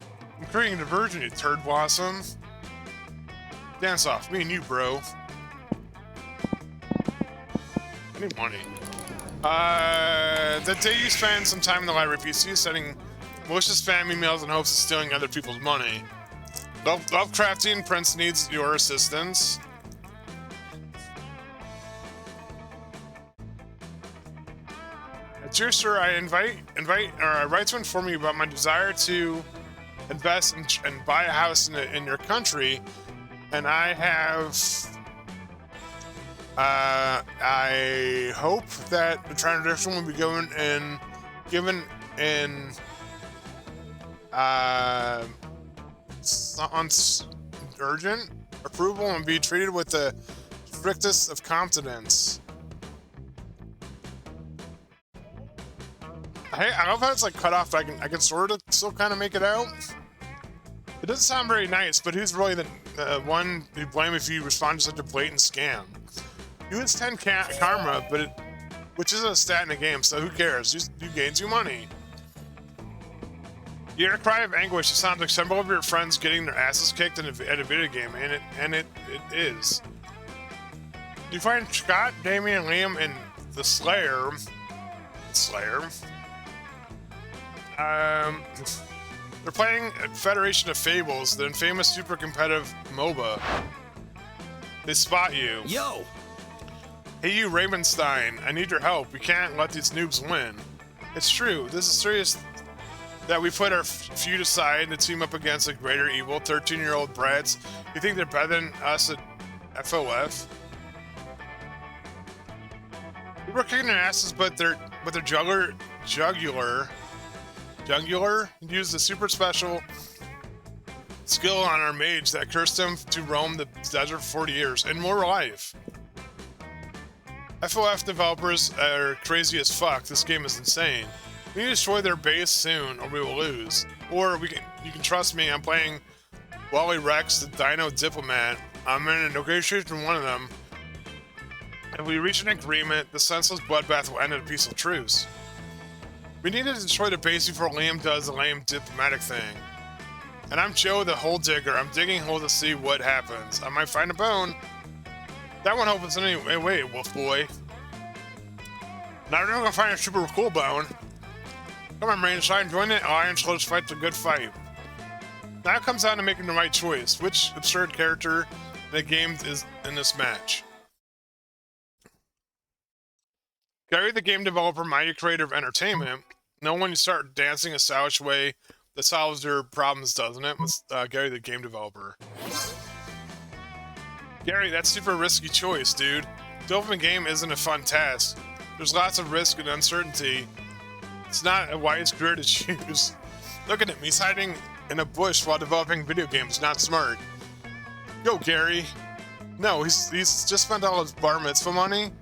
I'm creating a diversion, you turd blossom. Dance off, me and you, bro. I need money. The day you spend some time in the library PC sending malicious spam emails in hopes of stealing other people's money. Lovecraftian Prince needs your assistance. Dear sir, I write to inform you about my desire to invest and buy a house in your country, and I have. I hope that the transaction will be given in on urgent approval and be treated with the strictest of confidence. I love how it's like cut off, but I can sort of still kind of make it out. It doesn't sound very nice, but who's really the one you blame if you respond to such a blatant scam? You lose 10 karma, which isn't a stat in the game, so who cares? You gain 2 money. You hear a cry of anguish. It sounds like several of your friends getting their asses kicked at a video game, and it is. You find Scott, Damien, and Liam in the Slayer. They're playing Federation of Fables, the infamous super competitive MOBA. They spot you. Yo! Hey you, Ravenstein, I need your help. We can't let these noobs win. It's true, this is serious that we put our feud aside to team up against a greater evil, 13-year-old brats. You think they're better than us at FOF? We were kicking their asses, but their jugular used a super special skill on our mage that cursed him to roam the desert for 40 years and more life. FOF developers are crazy as fuck. This game is insane. We need to destroy their base soon or we will lose. Or you can trust me, I'm playing Wally Rex, the Dino Diplomat. I'm in a negotiation with one of them. If we reach an agreement, the senseless bloodbath will end in a peaceful truce. We need to destroy the base before Liam does the lame diplomatic thing. And I'm Joe the hole digger. I'm digging holes to see what happens. I might find a bone. That won't help us anyway, wolf boy. Now we're gonna find a super cool bone. Come on, Rain, try and join it. Alliance close fight's a good fight. Now it comes down to making the right choice. Which absurd character in the game is in this match? Gary, the game developer, mighty creator of entertainment. No one you start dancing a stylish way that solves your problems, doesn't it? Gary, the game developer. Gary, that's super risky choice, dude. Developing a game isn't a fun task. There's lots of risk and uncertainty. It's not a wise career to choose. Look at him, he's hiding in a bush while developing video games. Not smart. Go, Gary. No, he's just spent all his bar mitzvah money.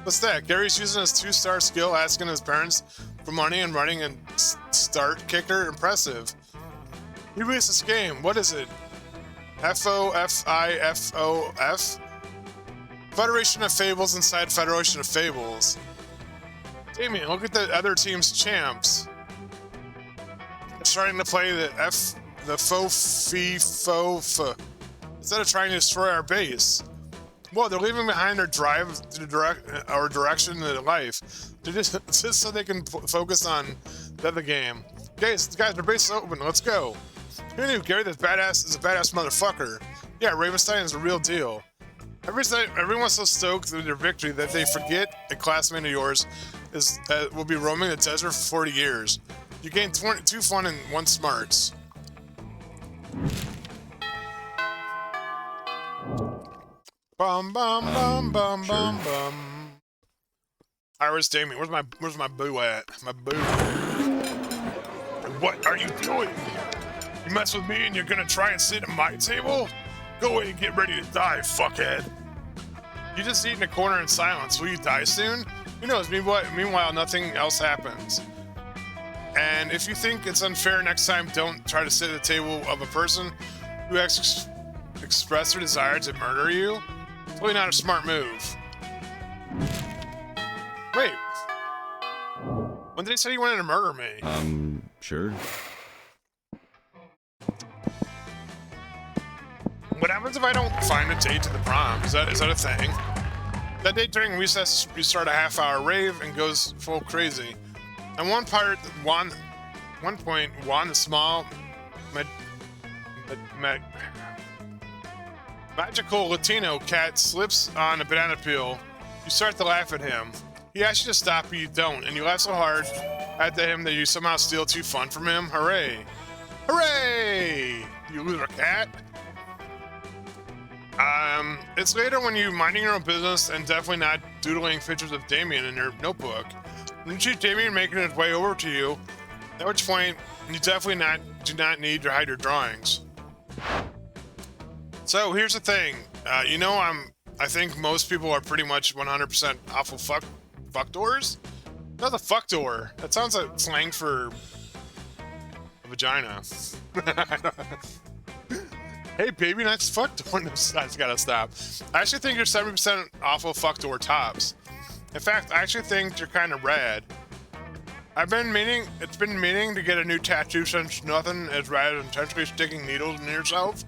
What's that? Gary's using his 2-star skill, asking his parents for money and running a start kicker. Impressive. He released this game. What is it? FOFIFOF? Federation of Fables inside Federation of Fables. Damien, look at the other team's champs. They're starting to play the fo-fi-fo-fa instead of trying to destroy our base. Well, they're leaving behind their drive to direction to life, just so they can focus on the other game. Guys, their base is open. Let's go. Who knew Gary this badass is a badass motherfucker? Yeah, Ravenstein is a real deal. Everyone's so stoked with their victory that they forget a classmate of yours will be roaming the desert for 40 years. You gain 2 fun and 1 smarts. Bum bum bum bum bum bum. Iris, Damien, where's my boo at? My boo. What are you doing? You mess with me and you're gonna try and sit at my table? Go away and get ready to die, fuckhead. You just eat in a corner in silence. Will you die soon? Who knows? Meanwhile, nothing else happens. And if you think it's unfair next time, don't try to sit at the table of a person who has expressed their desire to murder you. It's really not a smart move. Wait. When did he say he wanted to murder me? Sure. What happens if I don't find a date to the prom? Is that a thing? That date during recess, you start a half-hour rave and goes full crazy. At one point, Juan the small, magical Latino cat slips on a banana peel. You start to laugh at him. He asks you to stop, but you don't, and you laugh so hard at him that you somehow steal 2 fun from him. Hooray! Hooray! You loser cat. It's later when you're minding your own business and definitely not doodling pictures of Damien in your notebook. When you see Damien making his way over to you, at which point you definitely do not need to hide your drawings. So here's the thing, I think most people are pretty much 100% awful fuck doors. Not the fuck door. That sounds like slang for a vagina. Hey baby, nice fuck door. No, I just gotta stop. I actually think you're 70% awful fuck door tops. In fact, I actually think you're kind of rad. It's been meaning to get a new tattoo since nothing as rad as intentionally sticking needles in yourself.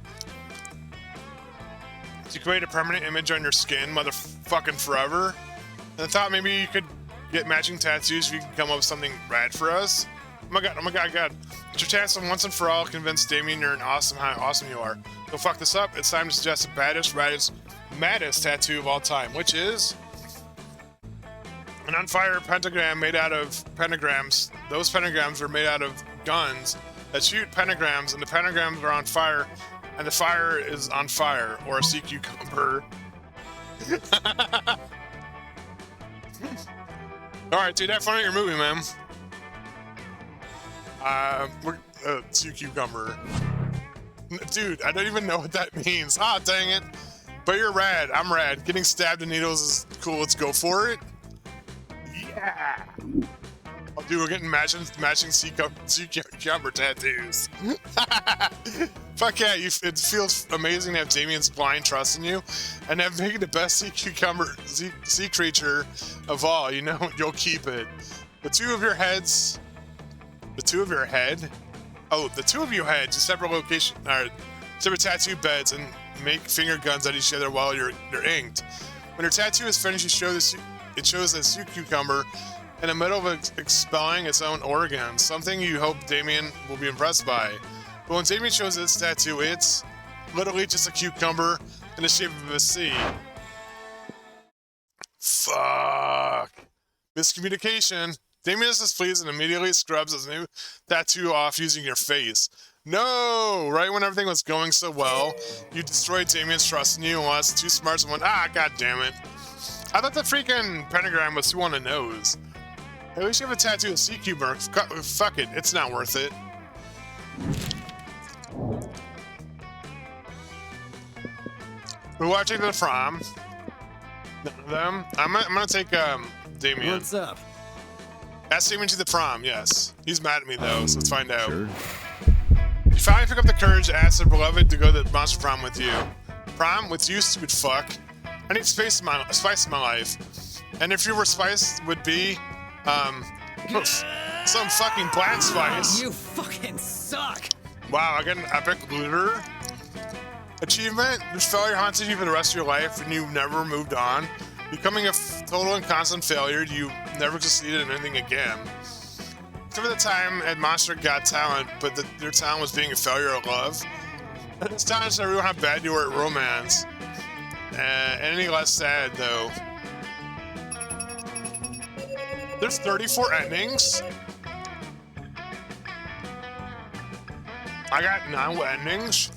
To create a permanent image on your skin, motherfucking forever. And I thought maybe you could get matching tattoos if you can come up with something rad for us. Oh my god. It's your chance to once and for all convince Damien you're how awesome you are. Don't fuck this up. It's time to suggest the baddest, raddest, maddest tattoo of all time, which is an on fire pentagram made out of pentagrams. Those pentagrams are made out of guns that shoot pentagrams, and the pentagrams are on fire, and the fire is on fire, or a sea cucumber. Alright, dude, have fun at your movie, man. Sea cucumber. Dude, I don't even know what that means. Ah, dang it. But you're rad. I'm rad. Getting stabbed in needles is cool. Let's go for it. Yeah. Oh, dude, we're getting matching sea cucumber tattoos. Fuck yeah, it feels amazing to have Damien's blind trust in you and have making the best sea creature of all. You know, you'll keep it. The two of your heads to separate tattoo beds and make finger guns at each other while you're inked. When your tattoo is finished, it shows a sea cucumber in the middle of expelling its own organs, something you hope Damien will be impressed by. But when Damien shows its tattoo, it's literally just a cucumber in the shape of a C. Fuck. Miscommunication. Damien is displeased and immediately scrubs his new tattoo off using your face. No! Right when everything was going so well, you destroyed Damien's trust in you and was too smart and went, god damn it. I thought the freaking pentagram was too on the nose. At least you have a tattoo of sea cucumber. Fuck it, it's not worth it. We're watching the prom. None of them. I'm gonna take Damien. What's up? Ask Damien to the prom, yes. He's mad at me though, so let's find out. Sure. You finally pick up the courage to ask their beloved to go to the Monster Prom with you. Prom with you, stupid fuck. I need spice in my life. And if you were spice, would be, some fucking black spice. You fucking suck. Wow, I got an epic loser achievement. This failure haunted you for the rest of your life and you never moved on. Becoming a total and constant failure, you never succeeded in anything again. Except for the time at Monster got talent, but your talent was being a failure of love. It's time to everyone how bad you were at romance. Any less sad, though. There's 34 endings. I got 9 endings.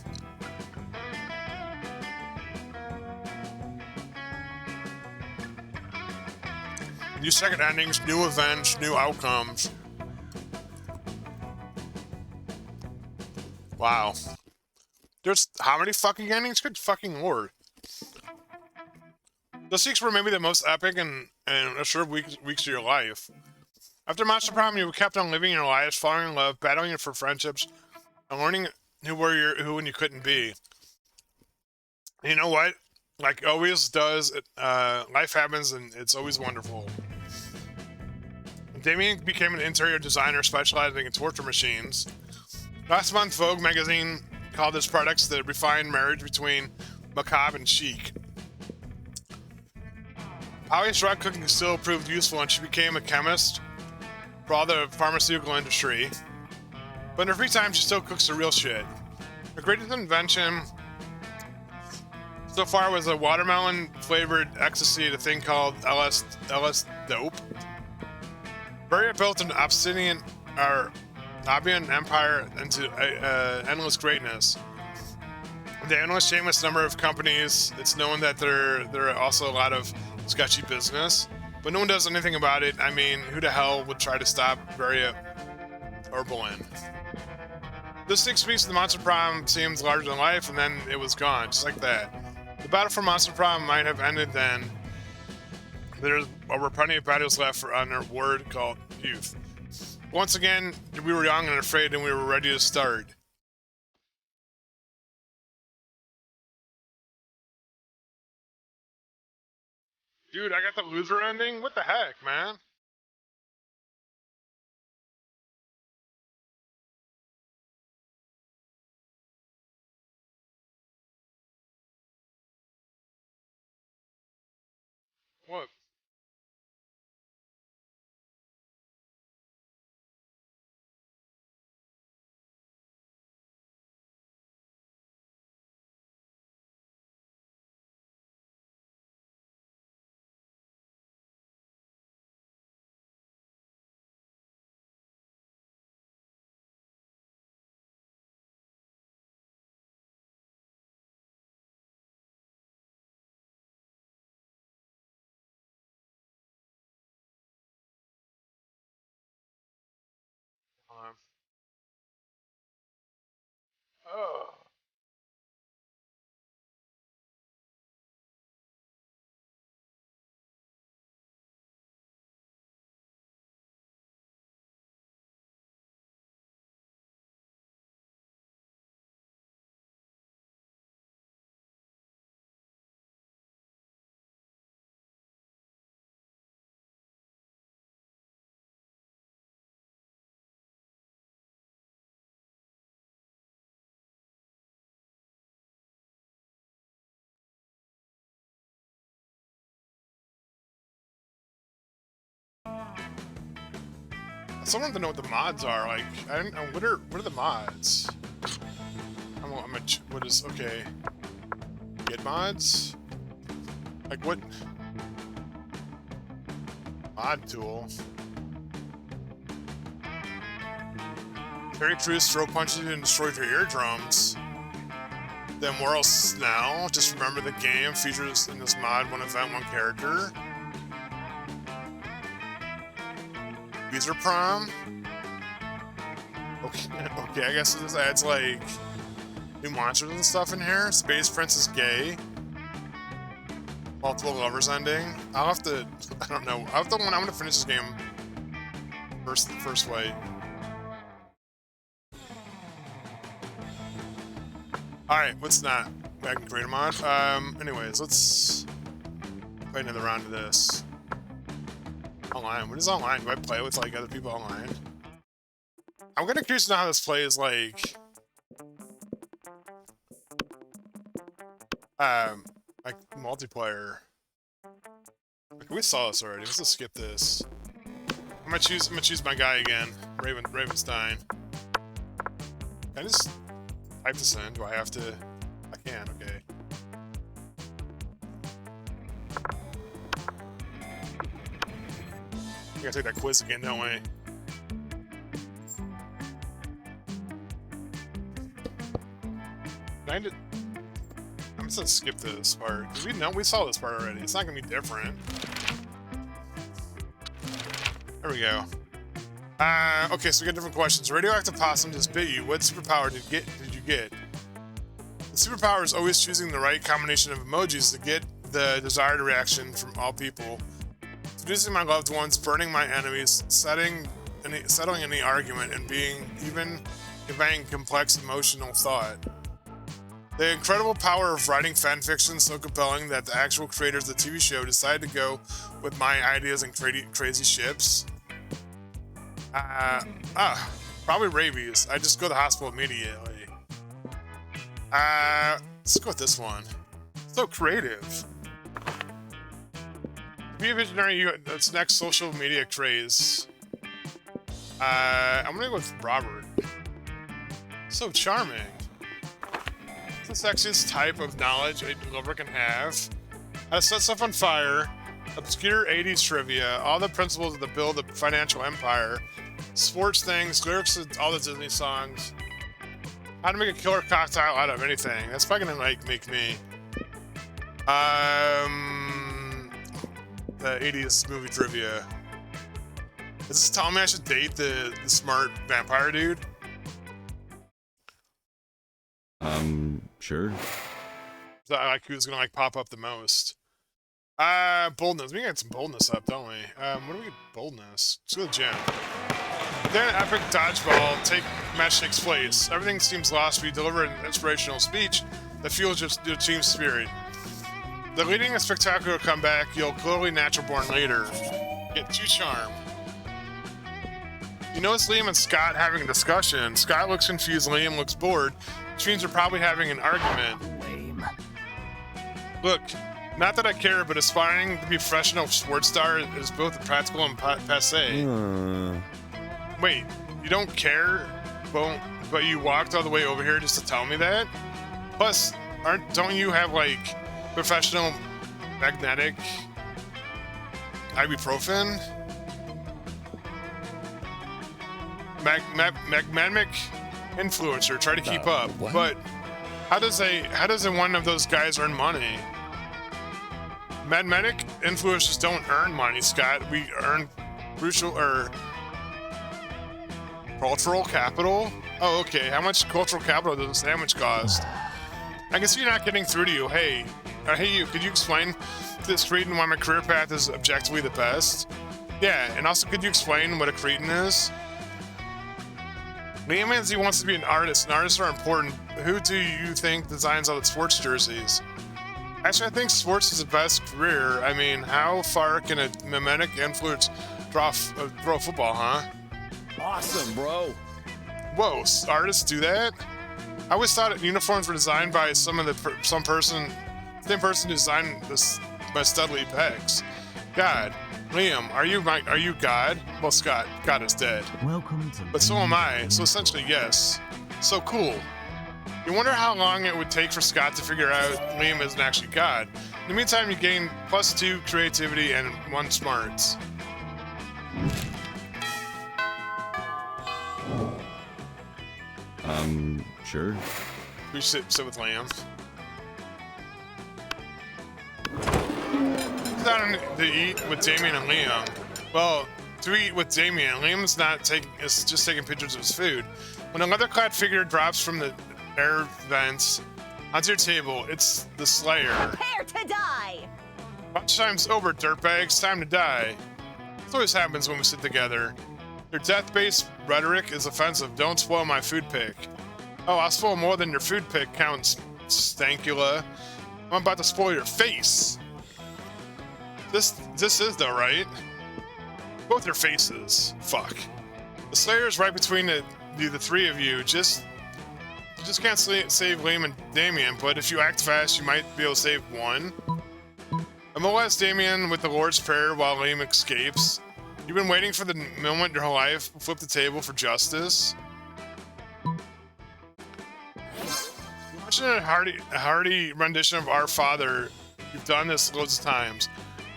New second endings, new events, new outcomes. Wow. There's how many fucking endings? Good fucking lord. The 6 were maybe the most epic and a short weeks of your life. After Monster Prom, you kept on living your lives, falling in love, battling for friendships, and learning who and you couldn't be. And you know what? Like always does, life happens and it's always wonderful. Damien became an interior designer specializing in torture machines. Last month, Vogue magazine called his products the refined marriage between macabre and chic. Holly's drug cooking still proved useful and she became a chemist for all the pharmaceutical industry. But in her free time, she still cooks the real shit. Her greatest invention so far was a watermelon-flavored ecstasy, the thing called LS dope. Beria built an obsidian empire into endless greatness. The endless shameless number of companies, it's known that there are also a lot of sketchy business, but no one does anything about it. I mean, who the hell would try to stop Beria or Boleyn? This 6 weeks of the Monster Prom seems larger than life, and then it was gone, just like that. The battle for Monster Prom might have ended then. There were plenty of battles left on a word called youth. Once again, we were young and afraid, and we were ready to start. Dude, I got the loser ending? What the heck, man? What? Someone to know what the mods are. Like, I don't know, what are the mods? What is, okay. Get mods? Like, what? Mod tool. Terry Crews throw punches you and destroyed your eardrums. Then where else now? Just remember the game features in this mod one event, one character. Monster Prom. Okay, I guess this adds like new monsters and stuff in here. Space Princess Gay. Multiple lovers ending. I'll have to. I don't know. I'm gonna finish this game first. The first way. All right, what's not? I can create a mod. Anyways, let's play another round of this. Online. What is online? Do I play with like other people online? I'm kind of curious to know how this plays like multiplayer. Like, we saw this already. Let's just skip this. I'm gonna choose my guy again, Ravenstein. Can I just type this in? Do I have to? I can. Okay. We gotta take that quiz again, don't we? I'm just gonna skip this part, because we saw this part already. It's not gonna be different. There we go. Okay, so we got different questions. Radioactive possum just bit you. What superpower did you get? The superpower is always choosing the right combination of emojis to get the desired reaction from all people. Seducing my loved ones, burning my enemies, settling any argument, and conveying complex emotional thought. The incredible power of writing fanfiction so compelling that the actual creators of the TV show decided to go with my ideas and crazy ships. Probably rabies. I just go to the hospital immediately. Let's go with this one. So creative. Be a visionary. That's next social media craze. I'm gonna go with Robert. So charming. It's the sexiest type of knowledge a lover can have. How to set stuff on fire. Obscure 80s trivia. All the principles to build a financial empire. Sports things. Lyrics to all the Disney songs. How to make a killer cocktail out of anything. That's probably gonna like make me. The 80s movie trivia. Is this telling me I should date the smart vampire dude? Sure. So like who's gonna like pop up the most? Boldness. We can get some boldness up, don't we? What do we get? Boldness. Let's go to the gym. Then epic dodgeball. Match takes place. Everything seems lost. We deliver an inspirational speech that fuels your team spirit. The leading a spectacular comeback. You'll clearly natural born later. Get 2 charm. You notice Liam and Scott having a discussion. Scott looks confused. Liam looks bored. Which means they're probably having an argument. Lame. Look, not that I care, but aspiring to be a professional sports star is both practical and passe. Wait, you don't care, but you walked all the way over here just to tell me that? Plus, don't you have like professional magnetic ibuprofen? Magnetic influencer, try to keep up. What? But how does one of those guys earn money? Magnetic influencers don't earn money, Scott. We earn crucial or cultural capital. Oh, okay. How much cultural capital does a sandwich cost? I can see you're not getting through to you. Hey, you. Could you explain to this cretin why my career path is objectively the best? Yeah, and also could you explain what a cretin is? Liam means he wants to be an artist, and artists are important. Who do you think designs all the sports jerseys? Actually, I think sports is the best career. I mean, how far can a mimetic influence throw football, huh? Awesome, bro. Whoa, artists do that? I always thought uniforms were designed by same person who designed my Studley pegs. God. Liam, are you God? Well, Scott, God is dead. Welcome to. But so am I, so essentially, yes. So cool. You wonder how long it would take for Scott to figure out Liam isn't actually God. In the meantime, you gain +2 creativity and 1 smarts. Sure. We sit with Liam. Down to eat with Damien and Liam. Well, to eat with Damien, Liam's is just taking pictures of his food. When a leather-clad figure drops from the air vents onto your table, it's the Slayer. Prepare to die! Lunchtime's over, dirtbags. Time to die. This always happens when we sit together. Your death-based rhetoric is offensive. Don't spoil my food pick. Oh, I'll spoil more than your food pick, Count Stankula. I'm about to spoil your face. This is though, right? Both your faces. Fuck. The Slayer's right between the three of you. You just can't save Liam and Damien, but if you act fast, you might be able to save one. I molest Damien with the Lord's Prayer while Liam escapes. You've been waiting for the moment your whole life. Flip the table for justice. Imagine a hearty rendition of Our Father. You've done this loads of times.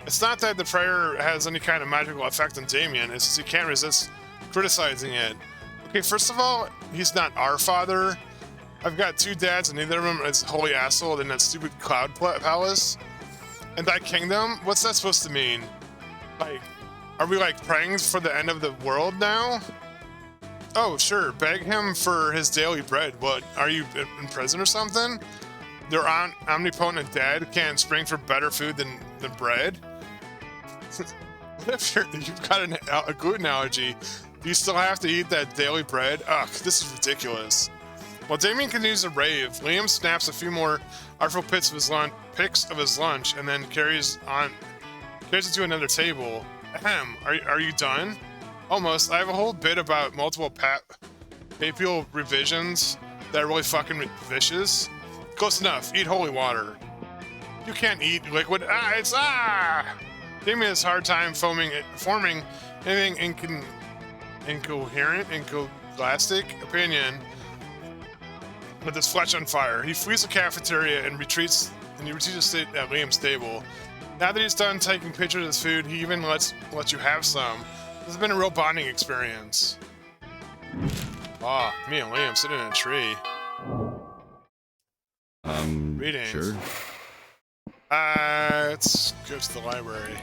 It's not that the prayer has any kind of magical effect on Damien, it's just he can't resist criticizing it. Okay, first of all, he's not our father. I've got 2 dads and neither of them is holy asshole in that stupid cloud palace. And that kingdom? What's that supposed to mean? Like, are we like praying for the end of the world now? Oh, sure, beg him for his daily bread. What, are you in prison or something? Their omnipotent dad can't spring for better food than bread? What if you've got a gluten allergy? Do you still have to eat that daily bread? Ugh, this is ridiculous. While Damien continues to rave, Liam snaps a few more artful picks of his lunch and then carries it to another table. Ahem, are you done? Almost. I have a whole bit about multiple papal revisions that are really fucking vicious. Close enough. Eat holy water. You can't eat liquid. Damien has a hard time forming anything incoherent, incolastic opinion with his flesh on fire. He flees the cafeteria and retreats to sit at Liam's table. Now that he's done taking pictures of his food, he even lets you have some. This has been a real bonding experience. Ah, me and Liam sitting in a tree. Reading. Sure. Let's go to the library.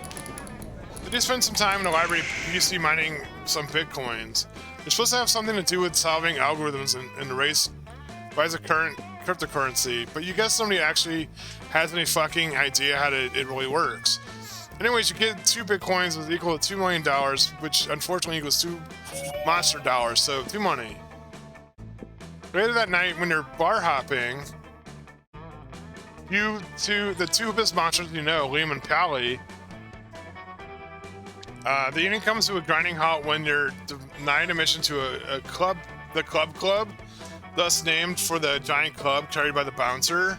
Did you spend some time in the library PC mining some bitcoins? You're supposed to have something to do with solving algorithms and the rise of current cryptocurrency, but you guess somebody actually has any fucking idea how it really works. Anyways, you get 2 bitcoins was equal to $2 million, which unfortunately equals 2 monster dollars, so 2 money. Later that night, when you're bar hopping, the two best monsters you know, Liam and Pally, the evening comes to a grinding halt when you're denied admission to the club, thus named for the giant club carried by the bouncer,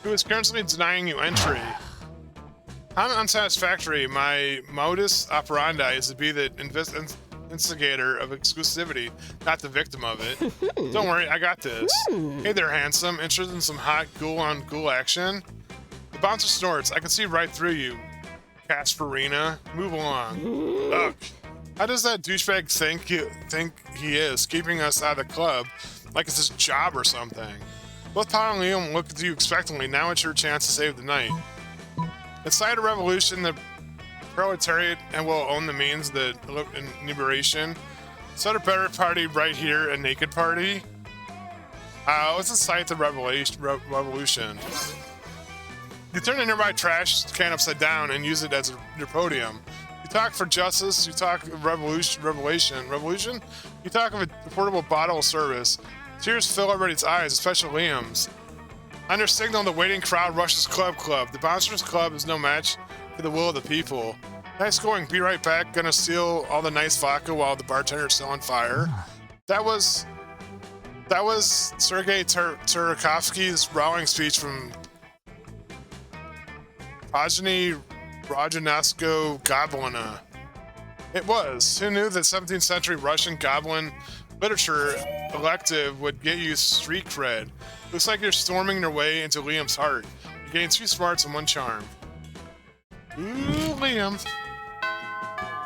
who is currently denying you entry. I'm unsatisfactory. My modus operandi is to be the instigator of exclusivity, not the victim of it. Don't worry, I got this. Hey there, handsome. Interested in some hot ghoul-on-ghoul action? The bouncer snorts. I can see right through you, Casperina. Move along. Ugh. How does that douchebag think he is, keeping us out of the club like it's his job or something? Both Paul and Liam look at you expectantly. Now it's your chance to save the night. Inside a revolution, the proletariat will own the means, the inebriation. Start a better party right here, a naked party. Let's incite the revolution. You turn a nearby trash can upside down and use it as your podium. You talk for justice, you talk revolution? You talk of a portable bottle of service. Tears fill everybody's eyes, especially Liam's. Under signal, the waiting crowd rushes club. The Bouncer's Club is no match for the will of the people. Nice going, be right back. Gonna steal all the nice vodka while the bartender's still on fire. That was Sergei Tarakovsky's rallying speech from Progeny Rojanesco Goblina. It was. Who knew that 17th century Russian goblin literature elective would get you street cred? Looks like you're storming your way into Liam's heart. You gain 2 smarts and 1 charm. Ooh, Liam.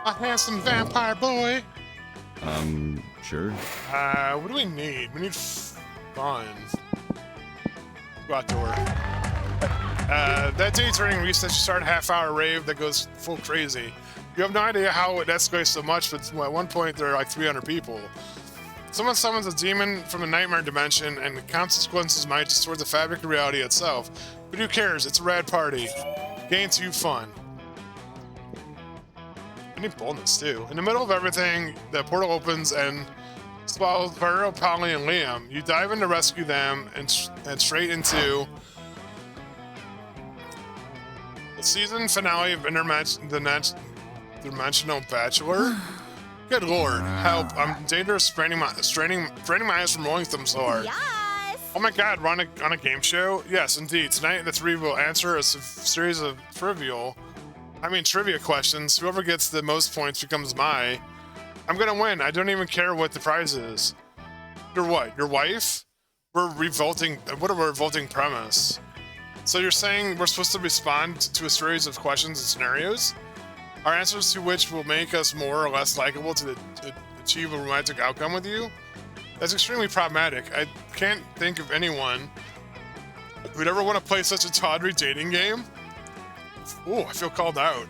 A handsome vampire boy. Sure. What do we need? We need fun. Go outdoor. That day during recess, you start a half-hour rave that goes full crazy. You have no idea how it escalates so much, but at one point there are like 300 people. Someone summons a demon from a nightmare dimension, and the consequences might distort the fabric of reality itself. But who cares? It's a rad party. Gains you fun. I need boldness too. In the middle of everything, the portal opens and swallows Vero, Polly, and Liam. You dive in to rescue them and straight into the season finale of Dimensional Bachelor. Good lord, help! I'm in danger of straining my eyes from rolling them so hard. Yes! Oh my god, we're on a game show? Yes, indeed. Tonight the 3 will answer a series of trivia questions. Whoever gets the most points becomes I'm gonna win. I don't even care what the prize is. You're what? Your wife? What a revolting premise. So you're saying we're supposed to respond to a series of questions and scenarios? Our answers to which will make us more or less likable to achieve a romantic outcome with you? That's extremely problematic. I can't think of anyone who'd ever want to play such a tawdry dating game. Ooh, I feel called out.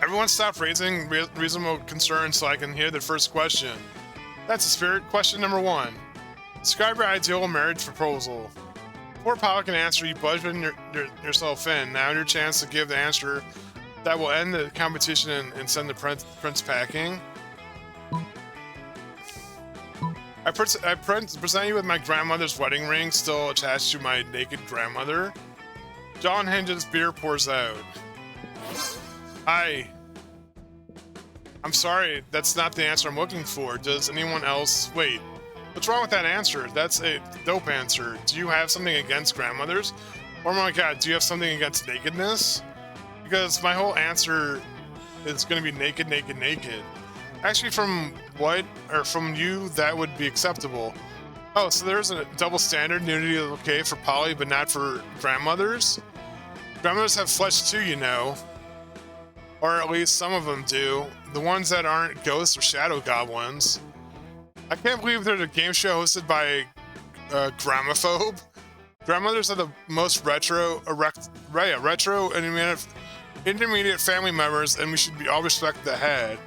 Everyone stop raising reasonable concerns so I can hear the first question. That's the spirit. Question number 1. Describe your ideal marriage proposal. Before Paolo can answer, you budge yourself in. Now your chance to give the answer that will end the competition and send the prince packing. I present you with my grandmother's wedding ring still attached to my naked grandmother. John hinges, beer pours out. I'm sorry, that's not the answer I'm looking for. Does anyone else... Wait, what's wrong with that answer? That's a dope answer. Do you have something against grandmothers? Oh my god, do you have something against nakedness? Because my whole answer is going to be naked, naked, naked. Actually, from you, that would be acceptable. Oh, so there's a double standard. Nudity is okay for poly, but not for grandmothers? Grandmothers have flesh too, you know. Or at least some of them do. The ones that aren't ghosts or shadow goblins. I can't believe there's a game show hosted by Gramophobe. Grandmothers are the most retro intermediate family members, and we should all respect the head.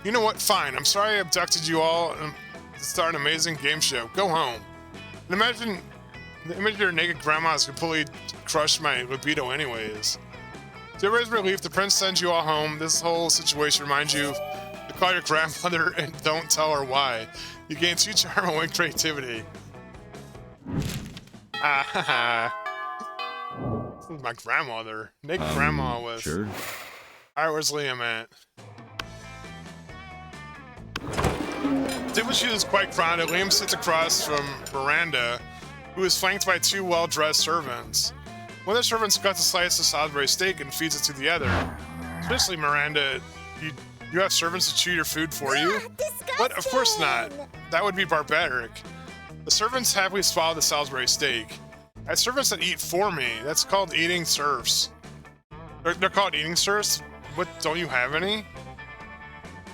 You know what? Fine. I'm sorry I abducted you all to start an amazing game show. Go home. And imagine the image of your naked grandma has completely crushed my libido anyways. To everybody's relief, the prince sends you all home. This whole situation reminds you to call your grandmother and don't tell her why. You gain 2 charm and 1 creativity. This is my grandmother. Naked grandma with... Sure. Alright, where's Liam at? Table is quite crowded. Liam sits across from Miranda, who is flanked by 2 well-dressed servants. One of the servants cuts a slice of Salisbury steak and feeds it to the other. Especially Miranda, you have servants to chew your food for you? What? Of course not. That would be barbaric. The servants happily swallow the Salisbury steak. I have servants that eat for me. That's called eating serfs. They're called eating serfs? What, don't you have any?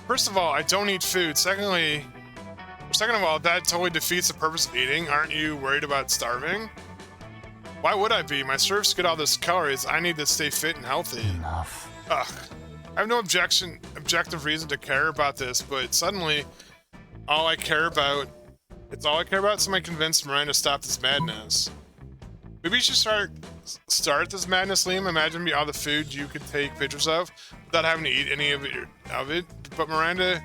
First of all, I don't eat food. Second of all, that totally defeats the purpose of eating. Aren't you worried about starving? Why would I be? My serfs get all those calories. I need to stay fit and healthy. Enough. Ugh. I have no objective reason to care about this, but suddenly, it's all I care about. Somebody convinced Miranda to stop this madness. Maybe you should start this madness, Liam. Imagine all the food you could take pictures of without having to eat any of it. But Miranda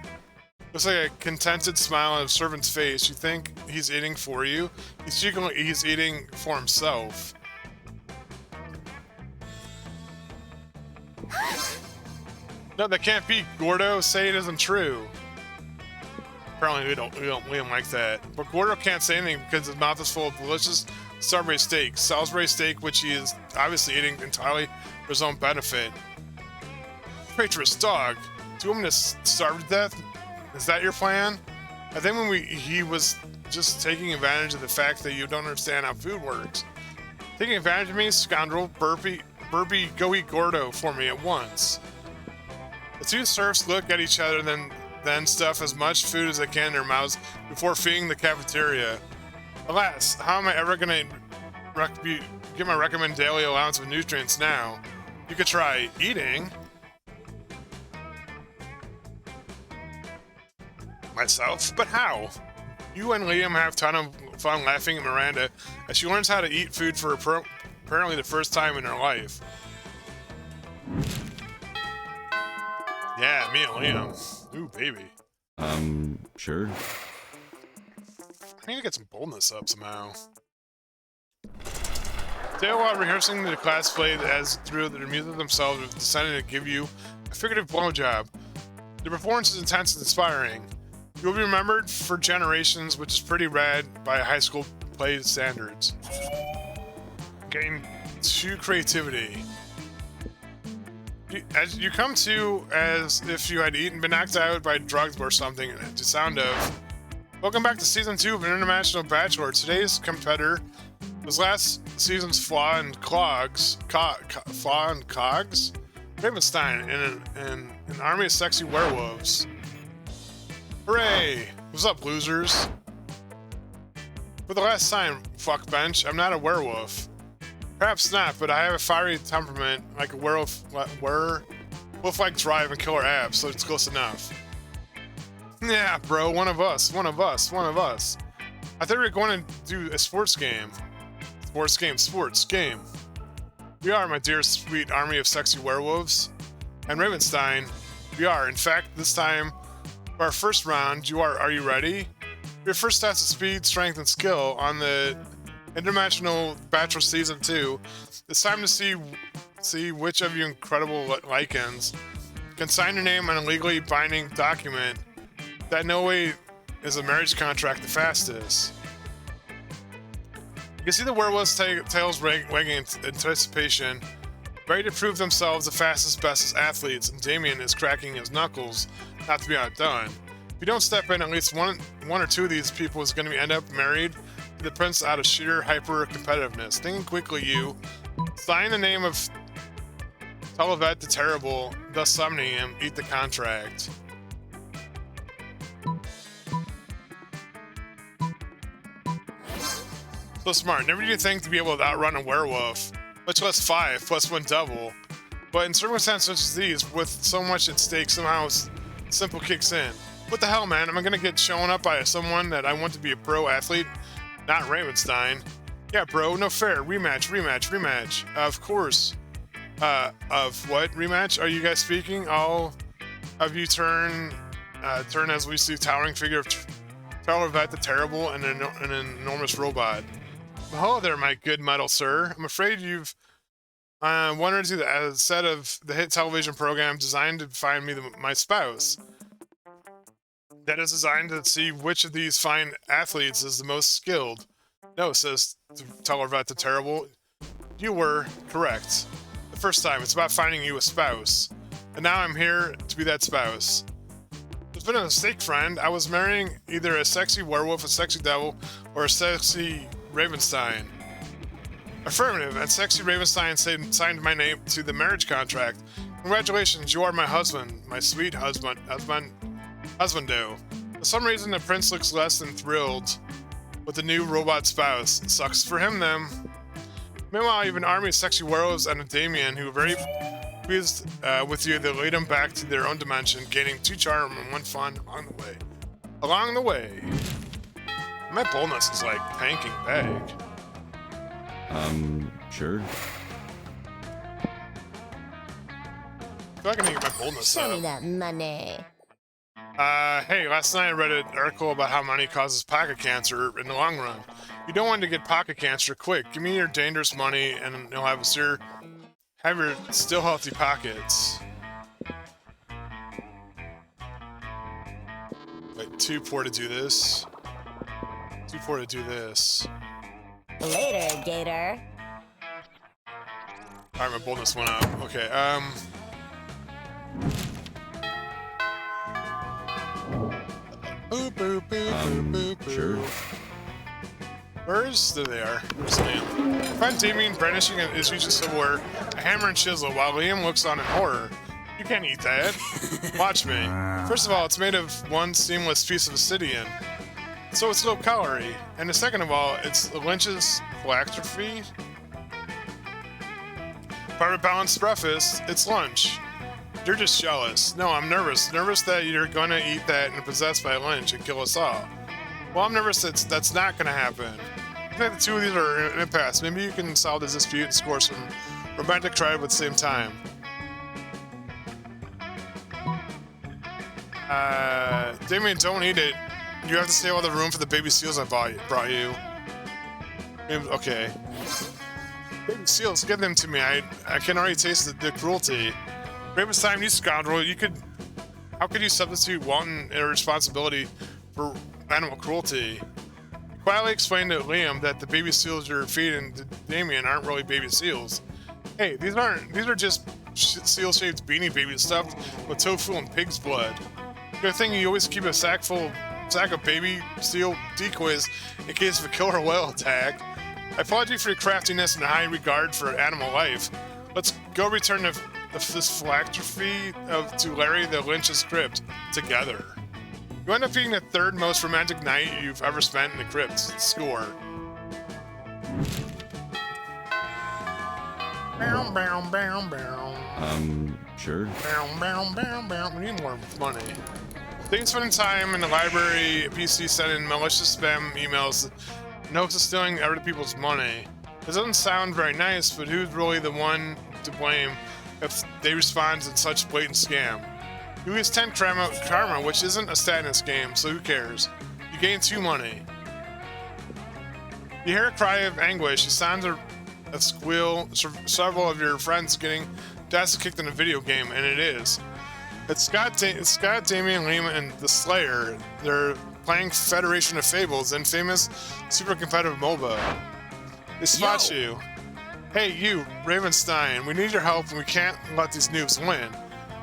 looks like a contented smile on a servant's face. You think he's eating for you? He's eating for himself. No, that can't be, Gordo. Say it isn't true. Apparently we don't like that. But Gordo can't say anything because his mouth is full of delicious Salisbury steak, which he is obviously eating entirely for his own benefit. Traitorous dog. Do you want me to starve to death? Is that your plan? I think he was just taking advantage of the fact that you don't understand how food works. Taking advantage of me, scoundrel. Burpee, go eat Gordo for me at once. The two serfs look at each other, then stuff as much food as they can in their mouths before feeding the cafeteria. Alas, how am I ever gonna get my recommended daily allowance of nutrients now? You could try eating. Myself? But how? You and Liam have a ton of fun laughing at Miranda as she learns how to eat food for apparently the first time in her life. Yeah, me and Liam. Ooh, baby. Sure. I need to get some boldness up somehow. Today, while rehearsing the class play as through the music themselves, have decided to give you a figurative blowjob. The performance is intense and inspiring. You'll be remembered for generations, which is pretty rad by high school play standards. Gain 2 creativity. As you come to as if you had been knocked out by drugs or something, to sound of. Welcome back to season 2 of International Bachelor. Today's competitor was last season's Flaw and Cogs, Ravenstein, in an army of sexy werewolves. Hooray! What's up, losers? For the last time, fuck bench, I'm not a werewolf. Perhaps not, but I have a fiery temperament like a wolf-like drive and killer abs, so it's close enough. Yeah, bro, one of us. I thought we were going to do a sports game. Sports game. We are, my dear sweet army of sexy werewolves. And Ravenstein, we are. In fact, this time, for our first round, are you ready? Your first test of speed, strength, and skill on the International Bachelor Season 2. It's time to see which of you incredible lichens can sign your name on a legally binding document that no way is a marriage contract the fastest. You can see the werewolves' tails wagging in anticipation, ready to prove themselves the fastest, bestest athletes, and Damien is cracking his knuckles not to be outdone. If you don't step in, at least one or two of these people is going to end up married to the prince out of sheer hyper-competitiveness. Thinking quickly, you sign the name of Televet the Terrible, thus summoning him, eat the contract. So smart. Never did you think to be able to outrun a werewolf, much less 5 plus 1 double. But in circumstances such as these, with so much at stake, somehow simple kicks in. What the hell, man? Am I gonna get shown up by someone that I want to be a pro athlete? Not Ravenstein. Yeah, bro, no fair. Rematch. Of course. Of what? Rematch? Are you guys speaking? All of you turn as we see towering figure of Televet the Terrible and an enormous robot. Hello there, my good metal sir. I'm afraid you've wandered to the set of the hit television program designed to find me my spouse. That is designed to see which of these fine athletes is the most skilled. No, says Televet the Terrible. You were correct. The first time, it's about finding you a spouse. And now I'm here to be that spouse. It's been a mistake, friend. I was marrying either a sexy werewolf, a sexy devil, or a sexy Ravenstein. Affirmative, and sexy Ravenstein signed my name to the marriage contract. Congratulations, you are my husband, my sweet husbando. For some reason, the prince looks less than thrilled with the new robot spouse. Sucks for him, then. Meanwhile, you have an army of sexy werewolves and a Damien who are very pleased with you. They lead them back to their own dimension, gaining 2 charm and 1 fun along the way. My boldness is like tanking bag. Sure. I feel like I need to get my boldness Show me up. that money. Hey, last night I read an article about how money causes pocket cancer in the long run. You don't want to get pocket cancer quick. Give me your dangerous money and you'll have your still healthy pockets. Wait, 2 poor to do this. 2 poor to do this. Later, Gator. Alright, my boldness went up. Okay, Boop, boop, boop, boop, boop, boop. Sure. There they are. Where's Liam? I find Damien brandishing his reach of silverware, a hammer and chisel, while Liam looks on in horror. You can't eat that. Watch me. First of all, it's made of one seamless piece of obsidian, so it's low calorie. And second of all, it's the Lynch's phylactery. Part of balanced breakfast, it's lunch. You're just jealous. No, I'm nervous. Nervous that you're gonna eat that and possessed by Lynch and kill us all. Well, I'm nervous that's not gonna happen. I think the two of these are in an impasse. Maybe you can solve this dispute and score some romantic credit at the same time. Damien, don't eat it. You have to save all the room for the baby seals I brought you. Okay. Baby seals, give them to me. I can already taste the cruelty. Raven's time, you scoundrel. How could you substitute wanton irresponsibility for animal cruelty? You quietly explained to Liam that the baby seals you're feeding to Damien aren't really baby seals. Hey, these are just seal-shaped beanie babies stuffed with tofu and pig's blood. Good thing you always keep a sack of baby seal decoys in case of a killer whale attack. I applaud you for your craftiness and high regard for animal life. Let's go return this phylactery to Larry the Lynch's crypt together. You end up being the third most romantic night you've ever spent in the crypt. Score. Bow, bow, bow, bow. Sure. Bow, bow, bow, bow. We need more money. Things spending time in the library, PC sending malicious spam emails, in hopes of stealing other people's money. It doesn't sound very nice, but who's really the one to blame if they respond to such blatant scam? You lose 10 karma, which isn't a stat in this game, so who cares? You gain 2 money. You hear a cry of anguish. You sound a squeal. Several of your friends getting ass kicked in a video game, and it is. It's Scott, Damien, Lima, and the Slayer. They're playing Federation of Fables, and famous super competitive MOBA. They spot you. Hey, you, Ravenstein, we need your help and we can't let these noobs win.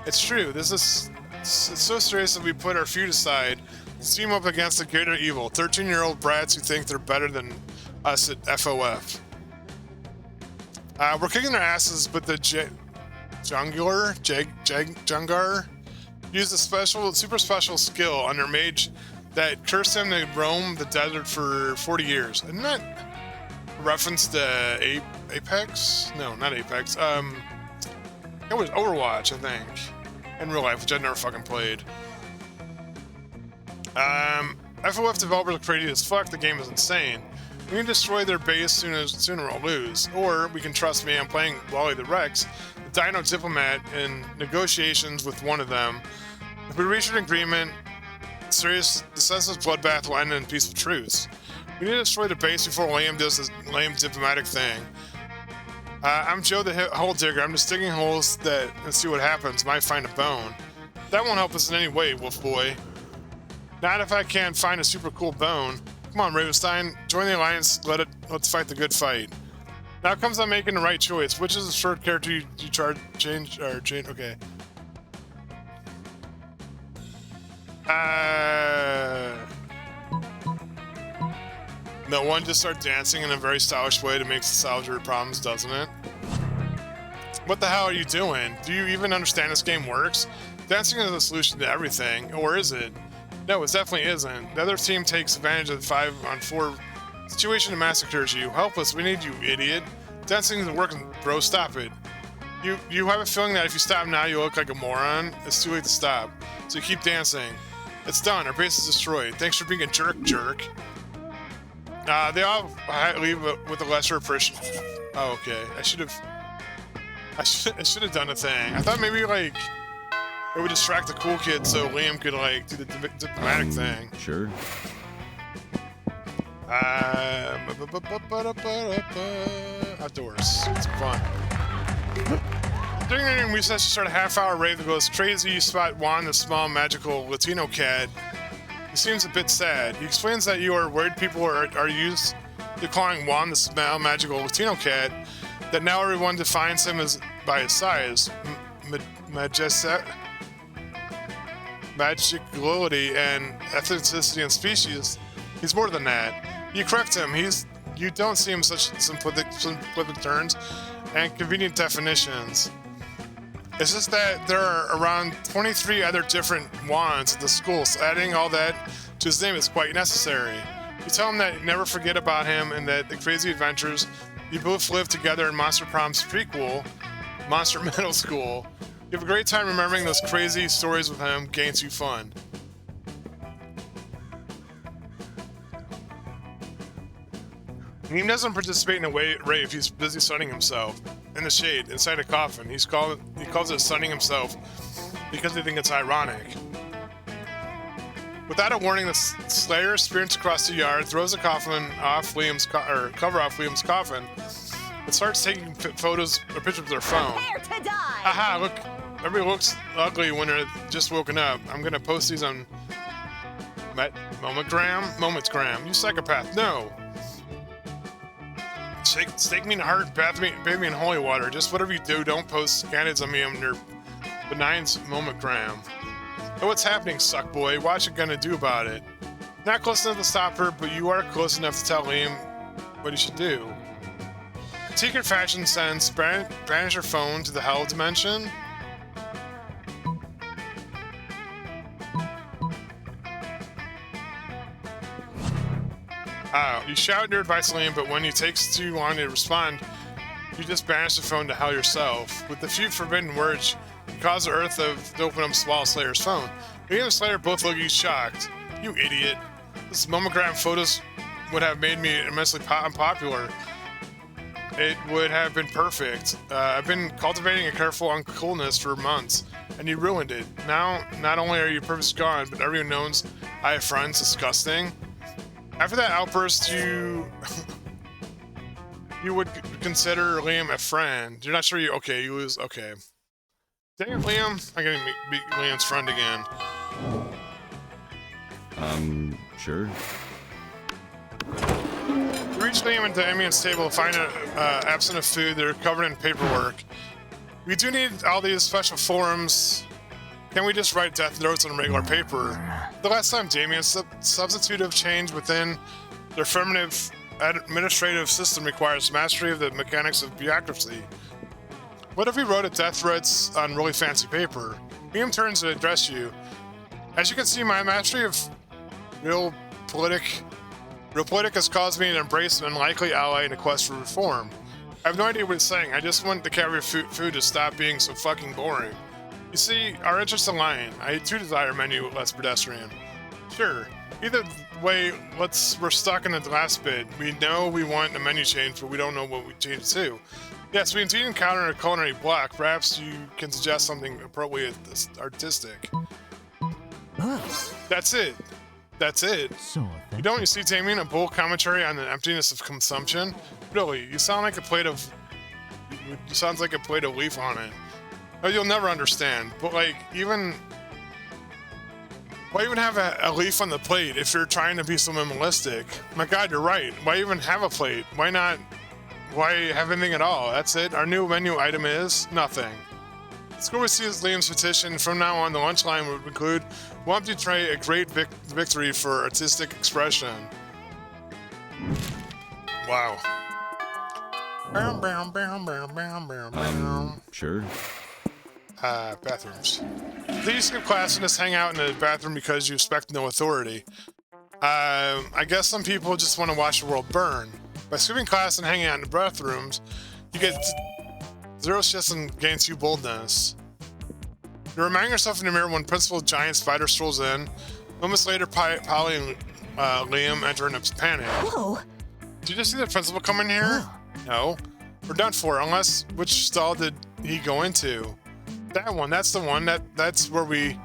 It's true, it's so serious that we put our feud aside and team up against the greater evil, 13-year-old brats who think they're better than us at FOF. We're kicking their asses, but the Jungar used a super special skill on their mage that cursed him to roam the desert for 40 years. Isn't that a reference to Apex? No, not Apex. It was Overwatch, I think. In real life, which I never fucking played. FOF developers are crazy as fuck. The game is insane. We can destroy their base sooner or lose. Or we can trust me, I'm playing Wally the Rex, the Dino Diplomat, in negotiations with one of them. If we reach an agreement, the senseless bloodbath will end in peaceful truce. We need to destroy the base before Liam does his lame diplomatic thing. I'm Joe the Hole Digger. I'm just digging holes and see what happens. Might find a bone. That won't help us in any way, Wolf Boy. Not if I can't find a super cool bone. Come on, Ravenstein. Join the alliance. Let's fight the good fight. Now comes on making the right choice. Which is the short character you change? Okay. No one just start dancing in a very stylish way to make the solve your problems, doesn't it? What the hell are you doing? Do you even understand this game works? Dancing is the solution to everything, or is it? No, it definitely isn't. The other team takes advantage of the 5-on-4 situation and massacres you. Help us, we need you, idiot. Dancing isn't working, bro, stop it. You have a feeling that if you stop now, you'll look like a moron? It's too late to stop. So you keep dancing. It's done, our base is destroyed. Thanks for being a jerk. They all leave with a lesser appreciation. Oh, okay. I should have done a thing. I thought maybe, like, it would distract the cool kid so Liam could, like, do the diplomatic thing. Sure. Outdoors. It's fun. During the recess, you start a half-hour rave that goes crazy. You spot Juan, the small, magical Latino cat. He seems a bit sad. He explains that you are worried people are used declawing Juan the small magical Latino cat that now everyone defines him as by his size, magicality, and ethnicity and species. He's more than that. You correct him. You don't see him such simplistic terms and convenient definitions. It's just that there are around 23 other different Juans at the school, so adding all that to his name is quite necessary. You tell him that you never forget about him and that the crazy adventures you both lived together in Monster Prom's prequel, Monster Middle School. You have a great time remembering those crazy stories with him, gains you fun. Liam doesn't participate in a rave, he's busy sunning himself. In the shade, inside a coffin. He calls it sunning himself because they think it's ironic. Without a warning, the Slayer sprints across the yard, throws the coffin off Liam's cover off Liam's coffin, and starts taking photos or pictures with their phone. Prepare to die! Aha! Look, everybody looks ugly when they're just woken up. I'm gonna post these on Momentgram. You psychopath! No. Stake me in the heart, bathe me in holy water. Just whatever you do, don't post candidates on me on your benign Momentgram. Oh, what's happening, suck boy? What's you gonna do about it? Not close enough to stop her, but you are close enough to tell Liam what he should do. Secret fashion sense, banish your phone to the hell dimension. You shout your advice to Liam, but when he takes too long to respond, you just banish the phone to hell yourself. With the few forbidden words, you cause the earth to open up Swallow Slayer's phone. Liam and Slayer both look shocked. You idiot. This Momogram photos would have made me immensely unpopular. It would have been perfect. I've been cultivating a careful uncoolness for months, and you ruined it. Now, not only are you perfect gone, but everyone knows I have friends. Disgusting. After that outburst, you would consider Liam a friend. You're not sure you lose. Okay. Dang it, Liam. I'm gonna be Liam's friend again. Sure. You reach Liam and Damien's table to find it absent of food. They're covered in paperwork. We do need all these special forms. Can we just write death notes on regular paper? The last time Damien's substitutive change within the affirmative administrative system requires mastery of the mechanics of bureaucracy. What if we wrote a death threats on really fancy paper? Liam turns to address you. As you can see, my mastery of realpolitik has caused me to embrace an unlikely ally in a quest for reform. I have no idea what he's saying. I just want the caviar food to stop being so fucking boring. You see, our interests align. I too desire a menu less pedestrian. Sure. Either way, we're stuck in the last bit. We know we want a menu change, but we don't know what we change it to. Yes, we indeed encounter a culinary block. Perhaps you can suggest something appropriately artistic. That's it. You don't, you see, Damien, a bold commentary on the emptiness of consumption? Really, you sound like a plate of... sounds like a plate of leaf on it. Oh, you'll never understand, but like, why even have a leaf on the plate if you're trying to be so minimalistic? My god, you're right. Why even have a plate? Why have anything at all? That's it. Our new menu item is nothing. School receives Liam's petition. From now on, the lunch line would include "Want to try a great victory for artistic expression." Wow. Sure. Bathrooms. You skip class and just hang out in the bathroom because you expect no authority. I guess some people just want to watch the world burn. By skipping class and hanging out in the bathrooms, you get 0 shits and gains you boldness. You remind yourself in the mirror when Principal Giant Spider strolls in. Moments later, Polly and Liam enter in a panic. Whoa! Did you just see the principal come in here? No. We're done for, unless... Which stall did he go into? That one, that's the one. That's where we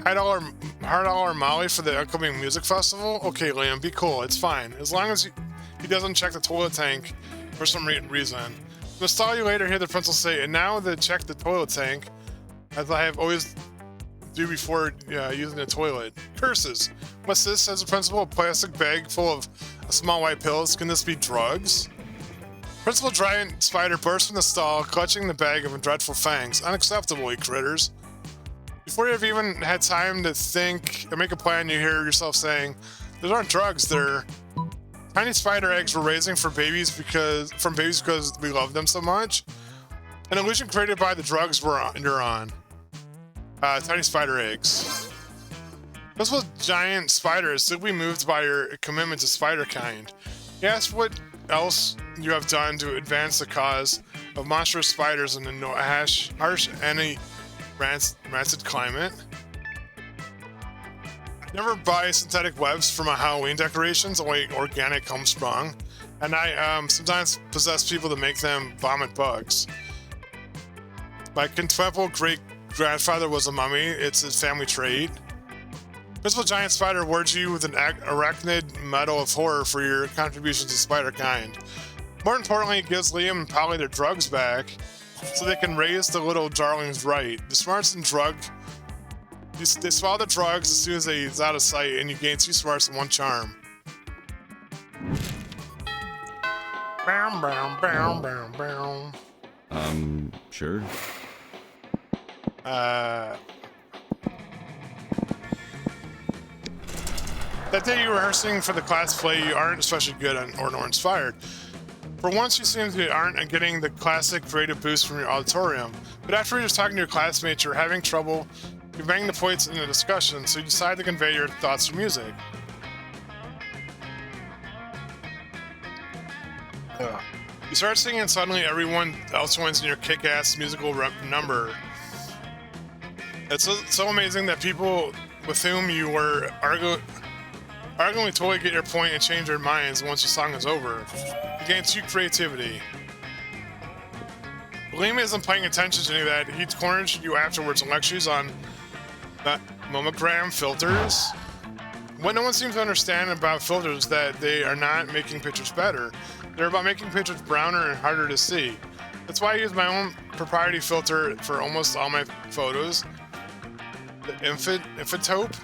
had all our Molly for the upcoming music festival. Okay, Liam, be cool. It's fine. As long as he doesn't check the toilet tank for some reason. We'll stall you later, hear the principal say, and now to check the toilet tank, as I have always do before using the toilet. Curses. What's this? Says the principal. A plastic bag full of small white pills. Can this be drugs? Principal giant spider bursts from the stall, clutching the bag of dreadful fangs. Unacceptable, you critters. Before you've even had time to think or make a plan, you hear yourself saying, "Those aren't drugs, they're tiny spider eggs we're raising for babies because we love them so much. An illusion created by the drugs you're on. Tiny spider eggs. This was giant spiders simply moved by your commitment to spider kind. He asked what else you have done to advance the cause of monstrous spiders in the harsh and rancid climate. Never buy synthetic webs for my Halloween decorations, only organic homesprung. And I sometimes possess people to make them vomit bugs. My contemptible great-grandfather was a mummy. It's his family trait. Principal Giant Spider awards you with an arachnid medal of horror for your contributions to spider kind. More importantly, it gives Liam and Polly their drugs back so they can raise the little darlings right. The smarts and they swallow the drugs as soon as he's out of sight, and you gain 2 smarts and 1 charm. Sure. That day you were rehearsing for the class play, you aren't especially good or inspired. For once, you seem to aren't getting the classic creative boost from your auditorium, but after you're just talking to your classmates, you're having trouble conveying the points in the discussion, so you decide to convey your thoughts through music. You start singing and suddenly everyone else joins in your kick-ass musical number. It's so amazing that people with whom you were arguing totally get your point and change their minds once the song is over. You gain 2 creativity. Liam isn't paying attention to any of that. He corners you afterwards and lectures on monogram filters. What no one seems to understand about filters is that they are not making pictures better. They're about making pictures browner and harder to see. That's why I use my own proprietary filter for almost all my photos. The Infotaupe.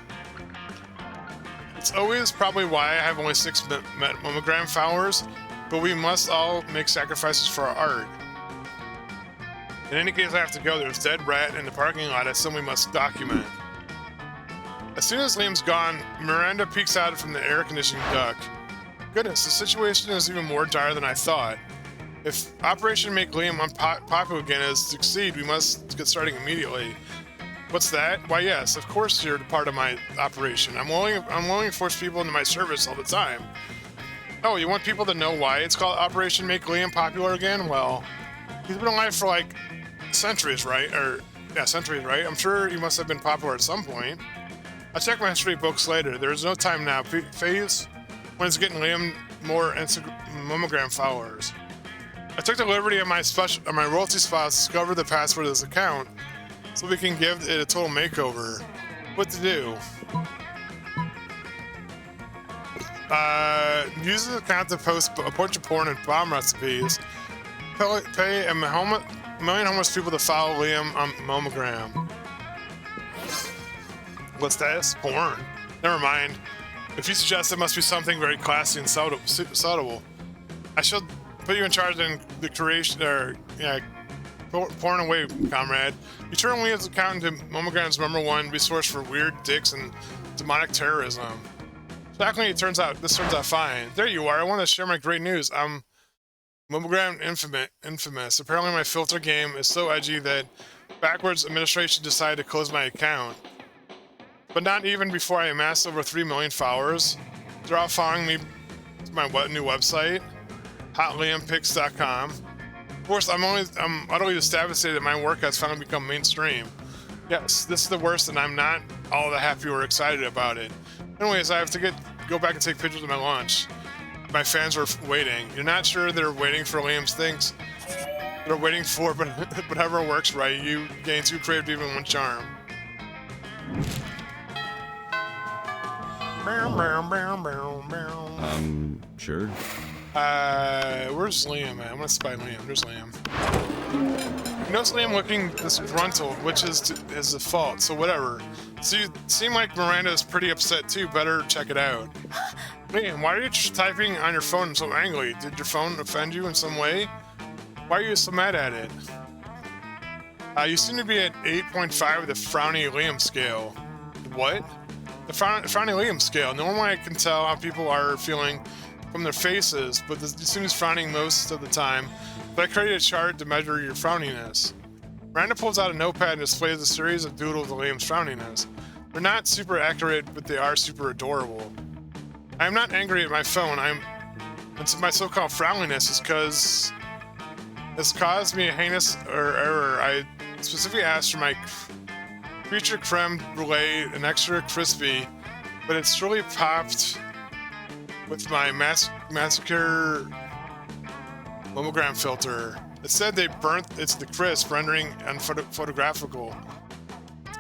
It's always probably why I have only 6 monogram followers, but we must all make sacrifices for our art. In any case I have to go, there's dead rat in the parking lot I simply must document. As soon as Liam's gone, Miranda peeks out from the air conditioning duct. Goodness, the situation is even more dire than I thought. If Operation Make Liam unpopular again is to succeed, we must get starting immediately. What's that? Why yes, of course you're part of my operation. I'm willing to force people into my service all the time. Oh, you want people to know why it's called Operation Make Liam popular again? Well, he's been alive for like centuries, right? Centuries, right? I'm sure he must have been popular at some point. I'll check my history books later. There's no time now. Phase when it's getting Liam more monogram followers. I took the liberty of my royalty spots to discover the password of this account so we can give it a total makeover. What to do? Use this account to post a bunch of porn and bomb recipes. Pay a million homeless people to follow Liam on Momogram. What's that? Porn. Never mind. If you suggest it must be something very classy and subtle. I shall put you in charge of the creation, porn away, comrade. You turn Liam's account into Momogram's #1 resource for weird dicks and demonic terrorism. Shockingly, this turns out fine. There you are. I want to share my great news. I'm Momogram infamous. Apparently my filter game is so edgy that backwards administration decided to close my account. But not even before I amassed over 3 million followers. They're all following me to my new website, hotliampics.com. Of course, I'm utterly devastated that my work has finally become mainstream. Yes, this is the worst, and I'm not all that happy or excited about it. Anyways, I have to go back and take pictures of my lunch. My fans are waiting. You're not sure they're waiting for Liam's things. They're waiting for, but whatever works right, you gain 2 creative and 1 charm. Sure. Where's Liam at? I'm gonna spy Liam. There's Liam. You notice Liam looking disgruntled, which is his fault, so whatever. So you seem like Miranda is pretty upset too. Better check it out. Liam, why are you typing on your phone so angrily? Did your phone offend you in some way? Why are you so mad at it? You seem to be at 8.5 of the Frowny Liam scale. What? The Frowny Liam scale. Normally I can tell how people are feeling from their faces, but this seems frowning most of the time. But I created a chart to measure your frowniness. Miranda pulls out a notepad and displays a series of doodles of Liam's frowniness. They're not super accurate, but they are super adorable. I am not angry at my phone. My so-called frowniness is because it's caused me a heinous error. I specifically asked for my creature creme brulee and extra crispy, but it's really popped with my massacre Lomogram filter. It said they burnt it's the crisp, rendering unphotographical.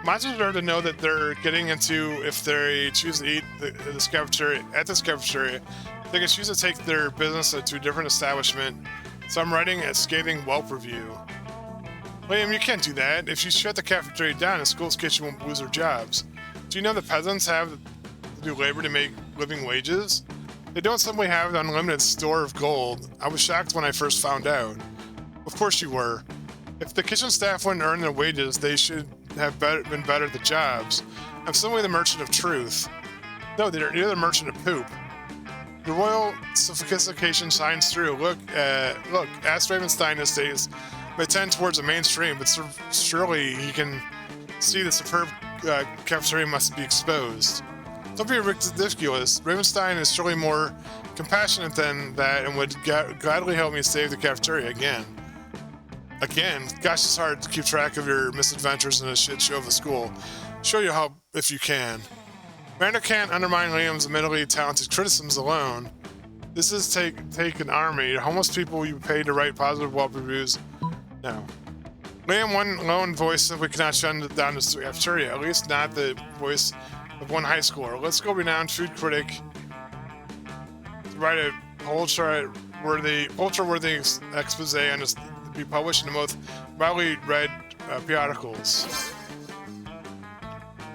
Monsters are to know that they're getting into if they choose to eat at this cafeteria. They can choose to take their business to a different establishment. So I'm writing a scathing Yelp review. Liam, you can't do that. If you shut the cafeteria down, the school's kitchen won't lose their jobs. Do you know the peasants have to do labor to make living wages? They don't simply have an unlimited store of gold. I was shocked when I first found out. Of course you were. If the kitchen staff wouldn't earn their wages, they should have been better at the jobs. I'm simply the merchant of truth. No, you're the merchant of poop. The royal sophistication shines through. Look, ask Ravenstein estates may tend towards the mainstream, but surely he can see the superb cafeteria must be exposed. Don't be ridiculous. Ravenstein is surely more compassionate than that and would gladly help me save the cafeteria again. Again? Gosh, it's hard to keep track of your misadventures in a shit show of a school. Show your help if you can. Miranda can't undermine Liam's admittedly talented criticisms alone. This is take an army. Homeless people you pay to write positive Yelp reviews. No. Liam, one lone voice simply cannot shut down this cafeteria, at least not the voice of one high schooler. Let's go renowned food critic to write a ultra-worthy expose on this to be published in the most widely read periodicals.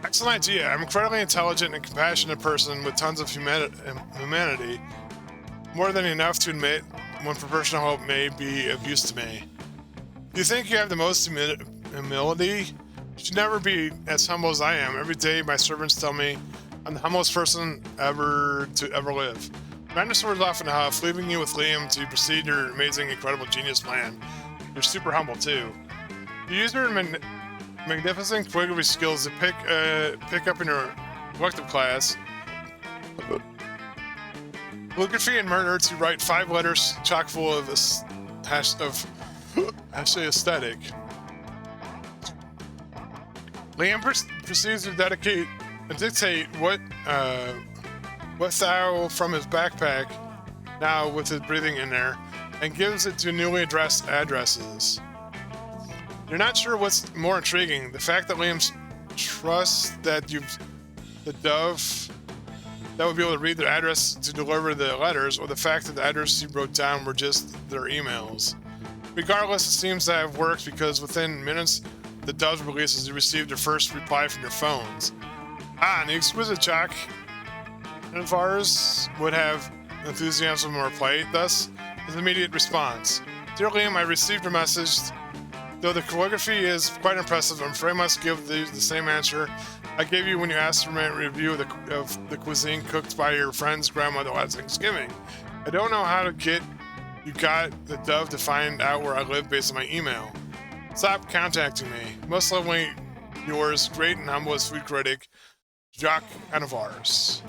Excellent idea. I'm an incredibly intelligent and compassionate person with tons of humanity. More than enough to admit when professional help may be of use to me. Do you think you have the most humility? You should never be as humble as I am. Every day my servants tell me I'm the humblest person ever live. Miranda swords off in a huff, leaving you with Liam to proceed your amazing, incredible genius plan. You're super humble too. You use your magnificent calligraphy skills to pick up in your elective class. Calligraphy and murder to write 5 letters chock full of actually aesthetic. Liam proceeds to dictate what thou from his backpack, now with his breathing in there, and gives it to newly addressed addresses. You're not sure what's more intriguing, the fact that Liam trusts that the dove that would be able to read their address to deliver the letters, or the fact that the addresses you wrote down were just their emails. Regardless, it seems to have worked because within minutes the doves releases you received your first reply from your phones. And the exquisite Jack of ours would have enthusiasm or reply, thus his immediate response. Dear Liam, I received your message. Though the calligraphy is quite impressive, I'm afraid I must give the same answer I gave you when you asked for a review of the cuisine cooked by your friend's grandmother last Thanksgiving. I don't know how to get you got the dove to find out where I live based on my email. Stop contacting me. Most lovely yours, great and humblest food critic, Jacques Anavars.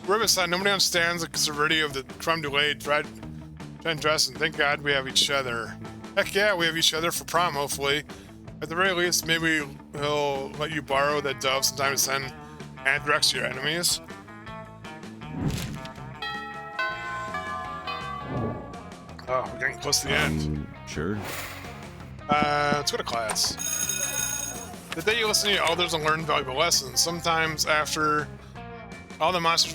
Riverside, nobody understands the severity of the creme brulee dress, and thank God we have each other. Heck yeah, we have each other for prom, hopefully. At the very least, maybe he'll let you borrow that dove sometime to send anthrax to your enemies. Oh, we're getting close to the end. Sure. Let's go to class. The day you listen to your elders and learn valuable lessons. Sometimes after all the monsters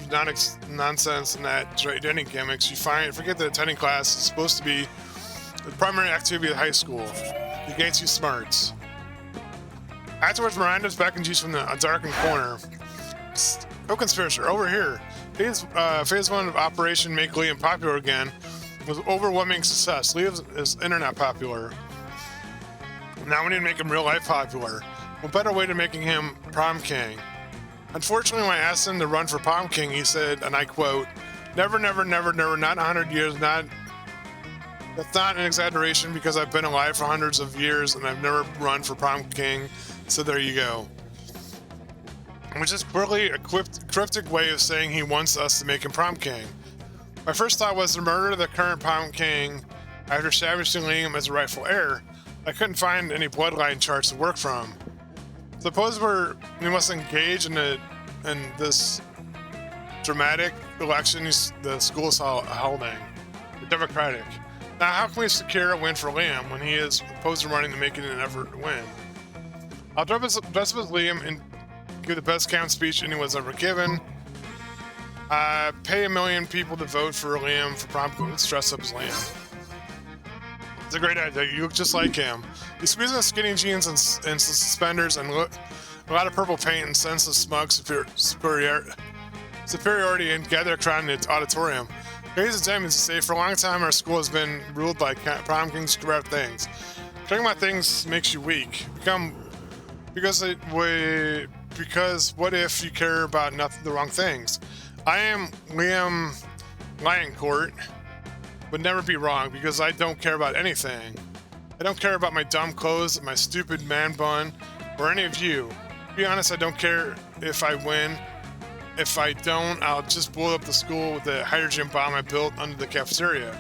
nonsense and that dating gimmicks, you forget that attending class is supposed to be the primary activity of high school. You gain 2 smarts. Afterwards, Miranda's beckons you from the darkened corner. Psst. Oh, conspirator, over here. Phase 1 of Operation Make Liam Popular Again was overwhelming success. Liam is internet popular. Now we need to make him real life popular. What better way to making him prom king? Unfortunately, when I asked him to run for prom king, he said, and I quote, never, never, never, never, not 100 years, that's not an exaggeration because I've been alive for hundreds of years and I've never run for prom king, so there you go. Which is clearly a cryptic way of saying he wants us to make him prom king. My first thought was to murder the current prom king after establishing Liam as a rightful heir. I couldn't find any bloodline charts to work from. Suppose we must engage in this dramatic election the school is holding. Democratic. Now, how can we secure a win for Liam when he is opposed to running to making an effort to win? I'll dress up as Liam and give the best camp speech anyone's ever given. Pay 1 million people to vote for Liam for prom. Let's dress up as Liam. It's a great idea. You look just like him. You squeeze in skinny jeans and suspenders and a lot of purple paint and senseless smug superiority and gather around the auditorium. Ladies and gentlemen, to say for a long time our school has been ruled by prom kings to grab things. Talking about things makes you weak. Because what if you care about the wrong things? I am Liam Lioncourt, would never be wrong because I don't care about anything. I don't care about my dumb clothes, my stupid man bun, or any of you. To be honest, I don't care if I win. If I don't, I'll just blow up the school with the hydrogen bomb I built under the cafeteria.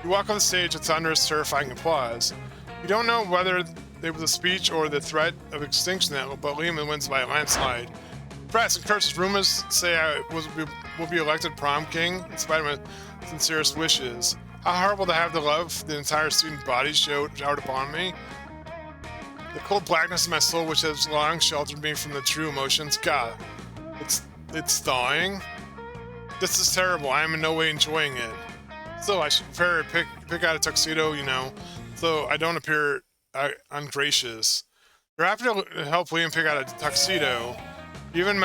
You walk on the stage with thunderous, terrifying applause. You don't know whether it was a speech or the threat of extinction but Liam wins by a landslide. Press and curses rumors say I will be elected prom king in spite of my sincerest wishes. How horrible to have the love the entire student body showered upon me. The cold blackness of my soul which has long sheltered me from the true emotions. God, it's thawing. This is terrible. I am in no way enjoying it. Still, I should prepare to pick out a tuxedo, so I don't appear ungracious. You're happy to help Liam pick out a tuxedo. You even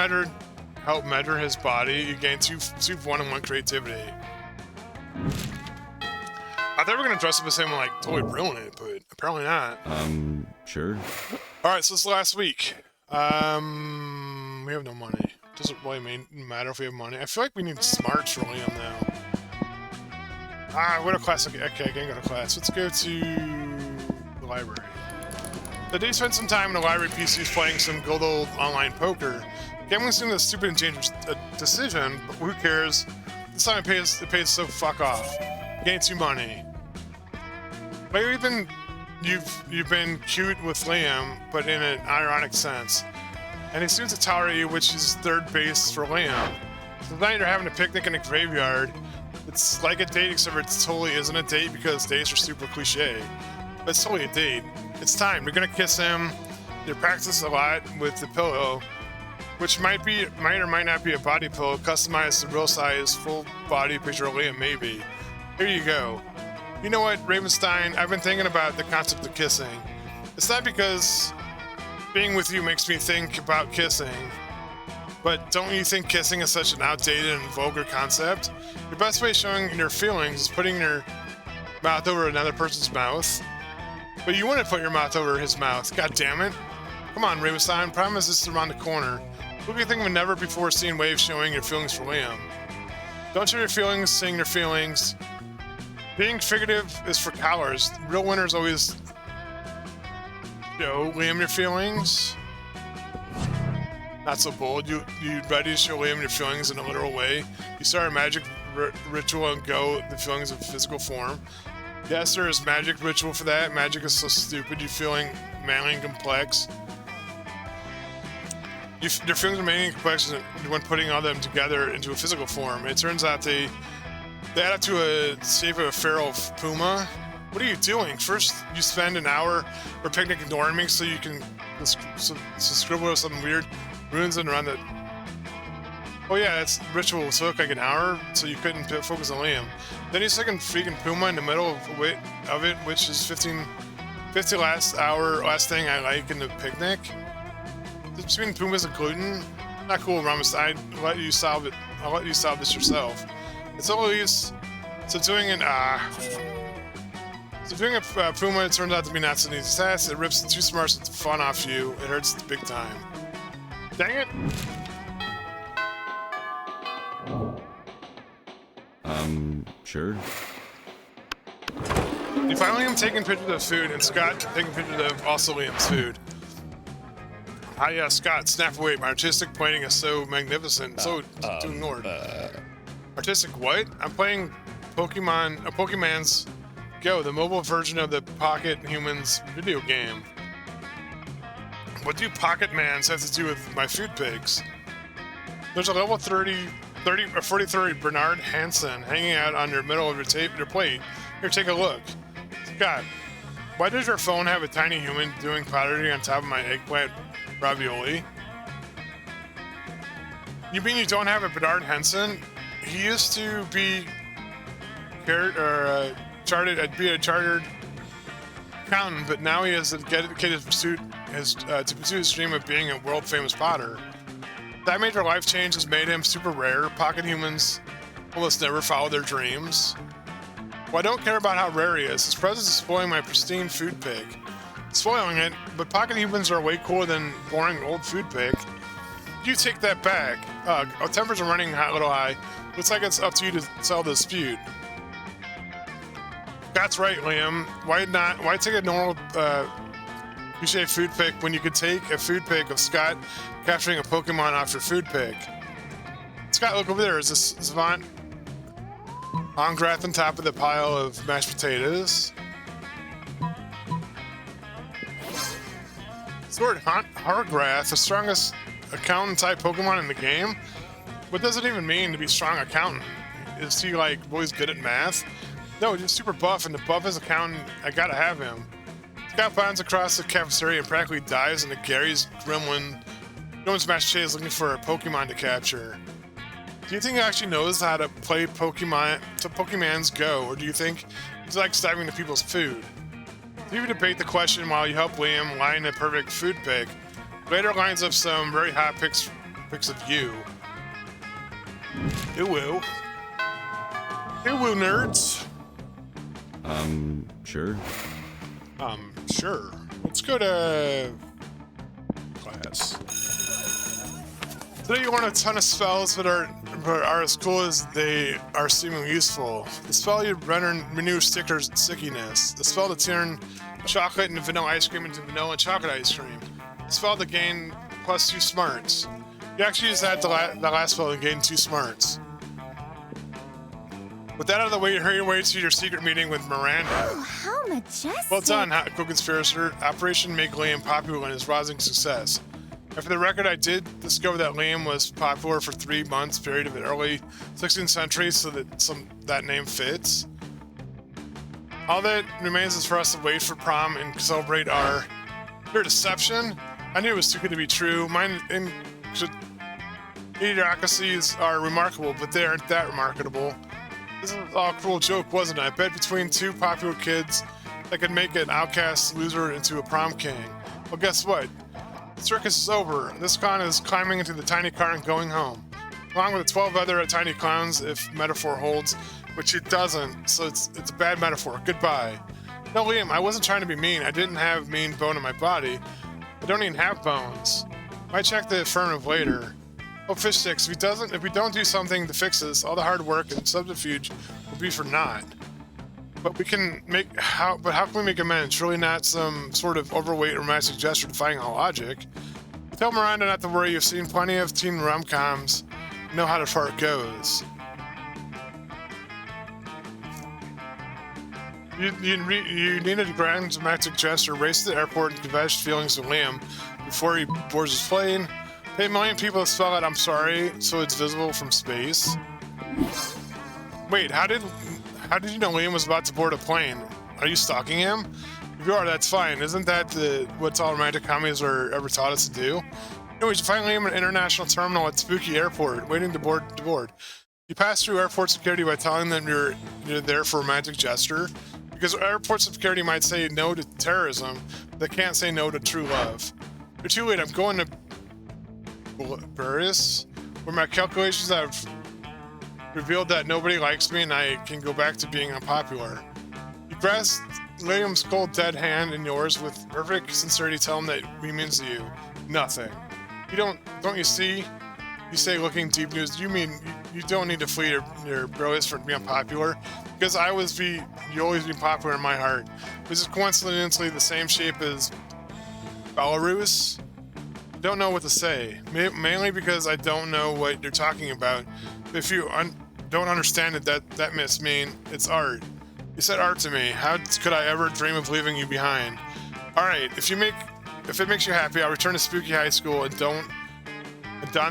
help measure his body. You gain 2 1-on-1 creativity. I thought we were gonna dress up as him and totally ruin it, but apparently not. Sure. Alright, so it's last week. We have no money. Doesn't really matter if we have money. I feel like we need smarts for Liam now. Go to class. Okay, I can't go to class. Let's go to the library. The day spent some time in the library PCs playing some good old online poker. Gambling seemed a stupid and dangerous decision, but who cares? This time it pays so fuck off. Gain 2 money. Lately you've been cute with Liam, but in an ironic sense. And he seems to tolerate you, which is third base for Liam. Tonight you're having a picnic in a graveyard. It's like a date, except it totally isn't a date because dates are super cliche. But it's totally a date. It's time. You're gonna kiss him. You practice a lot with the pillow, which might or might not be a body pillow, customized to real size, full body picture of Liam, maybe. Here you go. You know what, Ravenstein? I've been thinking about the concept of kissing. It's not because being with you makes me think about kissing, but don't you think kissing is such an outdated and vulgar concept? Your best way of showing your feelings is putting your mouth over another person's mouth. But you wouldn't put your mouth over his mouth. God damn it. Come on, Ravenstein. Promise this is around the corner. What do you think of a never before seen way of showing your feelings for Liam? Don't show your feelings, sing your feelings. Being figurative is for cowards. Real winners always show Liam your feelings. Not so bold. You ready to show Liam your feelings in a literal way. You start a magic ritual and go the feelings of physical form. Yes, there is magic ritual for that. Magic is so stupid. You're feeling manly and complex. Your feelings are manly and complex when putting all them together into a physical form. It turns out they add up to a shape of a feral puma. What are you doing? First, you spend an hour or picnic ignoring me so you can scribble some weird runes around the... Oh yeah, that's ritual took like an hour, so you couldn't focus on Liam. Then you second freaking puma in the middle of it, which is 15 50 last thing I like in the picnic. Between pumas and gluten. Not cool, Ramus. I'll let you solve it. I'll let you solve this yourself. It's always subduing a puma. It turns out to be not so easy task. It rips the 2 smarts with fun off you. It hurts big time. Dang it! Sure. You find Liam taking pictures of food, and Scott taking pictures of also Liam's food. Hi, Scott, snap away. My artistic painting is so magnificent, so to ignored. Artistic what? I'm playing Pokemon's Go, the mobile version of the Pocket Humans video game. What do Pocket Mans have to do with my food pigs? There's a level 43 Bernard Hansen hanging out on your middle of your plate. Here, take a look. Scott, why does your phone have a tiny human doing pottery on top of my eggplant ravioli? You mean you don't have a Bernard Hansen? He used to be a chartered accountant, but now he has dedicated to pursue his dream of being a world famous potter. That major life change has made him super rare. Pocket humans almost never follow their dreams. Well, I don't care about how rare he is. His presence is spoiling my pristine food pig. Spoiling it, but pocket humans are way cooler than boring old food pig. You take that back. Tempers are running a little high. Looks like it's up to you to settle the dispute. That's right, Liam. Why take a normal cliche food pick when you could take a food pick of Scott capturing a Pokemon off your food pick? Scott, look over there. Is this Savant Ongrath on top of the pile of mashed potatoes? Sword Hargrath, the strongest accountant-type Pokemon in the game? What does it even mean to be strong accountant? Is he, like, always good at math? No, he's super buff, and the buffest accountant, I gotta have him. Scott bounds across the cafeteria and practically dives into Gary's Gremlin's mashed potatoes looking for a Pokemon to capture. Do you think he actually knows how to play Pokemon's Go, or do you think he likes diving into people's food? You debate the question while you help Liam line a perfect food pick. Later lines up some very hot pics of you. Ew, nerds. Sure. Sure. Let's go to class. Today you learn a ton of spells that are as cool as they are seemingly useful. The spell you renew stickers and stickiness. The spell to turn chocolate and vanilla ice cream into vanilla and chocolate ice cream. The spell to gain plus 2 smarts. You actually use that last spell to gain 2 smarts. With that out of the way, you hurry your way to your secret meeting with Miranda. Oh, how majestic. Well done, co-conspirator. Operation Make Liam Popular and his rousing success. And for the record, I did discover that Liam was popular for 3 months period of the early 16th century, so that name fits. All that remains is for us to wait for prom and celebrate your deception. I knew it was too good to be true. Mine idiocracies are remarkable, but they aren't that remarkable. This is all a cruel joke, wasn't it? I bet between 2 popular kids that could make an outcast loser into a prom king. Well, guess what? The circus is over. This clown is climbing into the tiny car and going home, along with the 12 other tiny clowns, if metaphor holds, which it doesn't, so it's a bad metaphor. Goodbye. No, Liam, I wasn't trying to be mean. I didn't have mean bone in my body. I don't even have bones. Might check the affirmative later. Oh, fish sticks. If we don't do something to fix this, all the hard work and subterfuge will be for naught. But how can we make amends? Surely not some sort of overweight romantic gesture defying all logic. Tell Miranda not to worry. You've seen plenty of teen rom-coms. You know how the fart goes. You needed a grand romantic gesture. Race to the airport and confess feelings to Liam before he boards his plane. Pay a million people to spell out "I'm sorry" so it's visible from space. Wait, how did you know Liam was about to board a plane? Are you stalking him? If you are, that's fine. Isn't that what all romantic comedies are ever taught us to do? Anyways, you find Liam at an international terminal at Spooky Airport, waiting to board. You pass through airport security by telling them you're there for a romantic gesture. Because airport security might say no to terrorism, they can't say no to true love. You're too late. I'm going to Paris, where my calculations have revealed that nobody likes me and I can go back to being unpopular. You grasp Liam's cold dead hand in yours with perfect sincerity, tell him that he means to you nothing. You don't you see? You say, looking deep news, you mean you don't need to flee your brilliance for being unpopular? Because you always be popular in my heart. This is coincidentally the same shape as Belarus. Don't know what to say, mainly because I don't know what you're talking about. If you don't understand it, that must mean it's art. You said art to me. How could I ever dream of leaving you behind? All right, if it makes you happy, I'll return to Spooky High School and don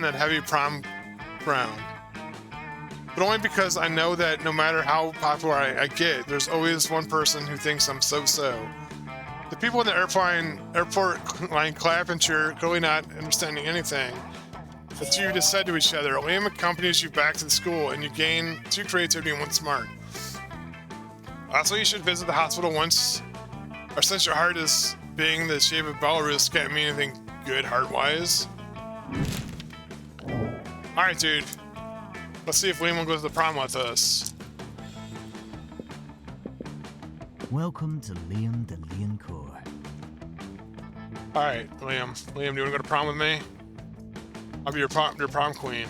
that heavy prom crown. But only because I know that no matter how popular I get, there's always one person who thinks I'm so-so. The people in the airport line clap and cheer, clearly not understanding anything that you just said to each other. Liam accompanies you back to the school, and you gain 2 creativity and 1 smart. Also, you should visit the hospital once, or since your heart is being the shape of Belarus can't mean anything good heart-wise. Alright, dude. Let's see if Liam will go to the prom with us. Welcome to Liam the Liancourt. Alright, Liam. Liam, do you want to go to prom with me? I'll be your prom queen.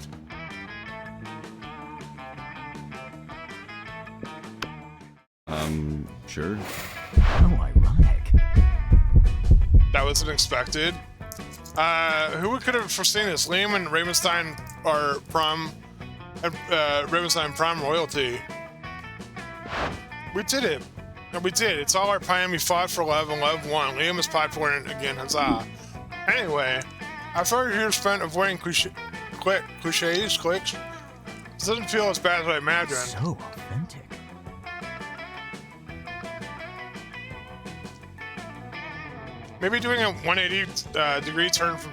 Sure. How ironic. That wasn't expected. Who could have foreseen this? Liam and Ravenstein are Ravenstein prom royalty. We did it. And we did. It's all our plan. We fought for love and love won. Liam is popular and again, huzzah. Anyway, I feel you're spent avoiding cliches. It doesn't feel as bad as I imagined. So authentic. Maybe doing a 180 degree turn from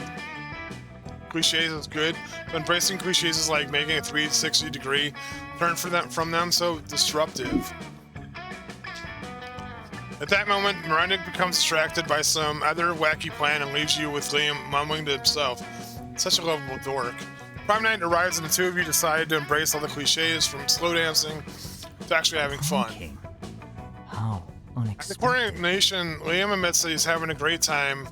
cliches is good, but embracing cliches is like making a 360 degree turn from them so disruptive. At that moment, Miranda becomes distracted by some other wacky plan and leaves you with Liam mumbling to himself. Such a lovable dork. Prom night arrives and the two of you decide to embrace all the cliches from slow dancing to actually having fun. Thinking. How At the unexpected. coronation, Liam admits that he's having a great time,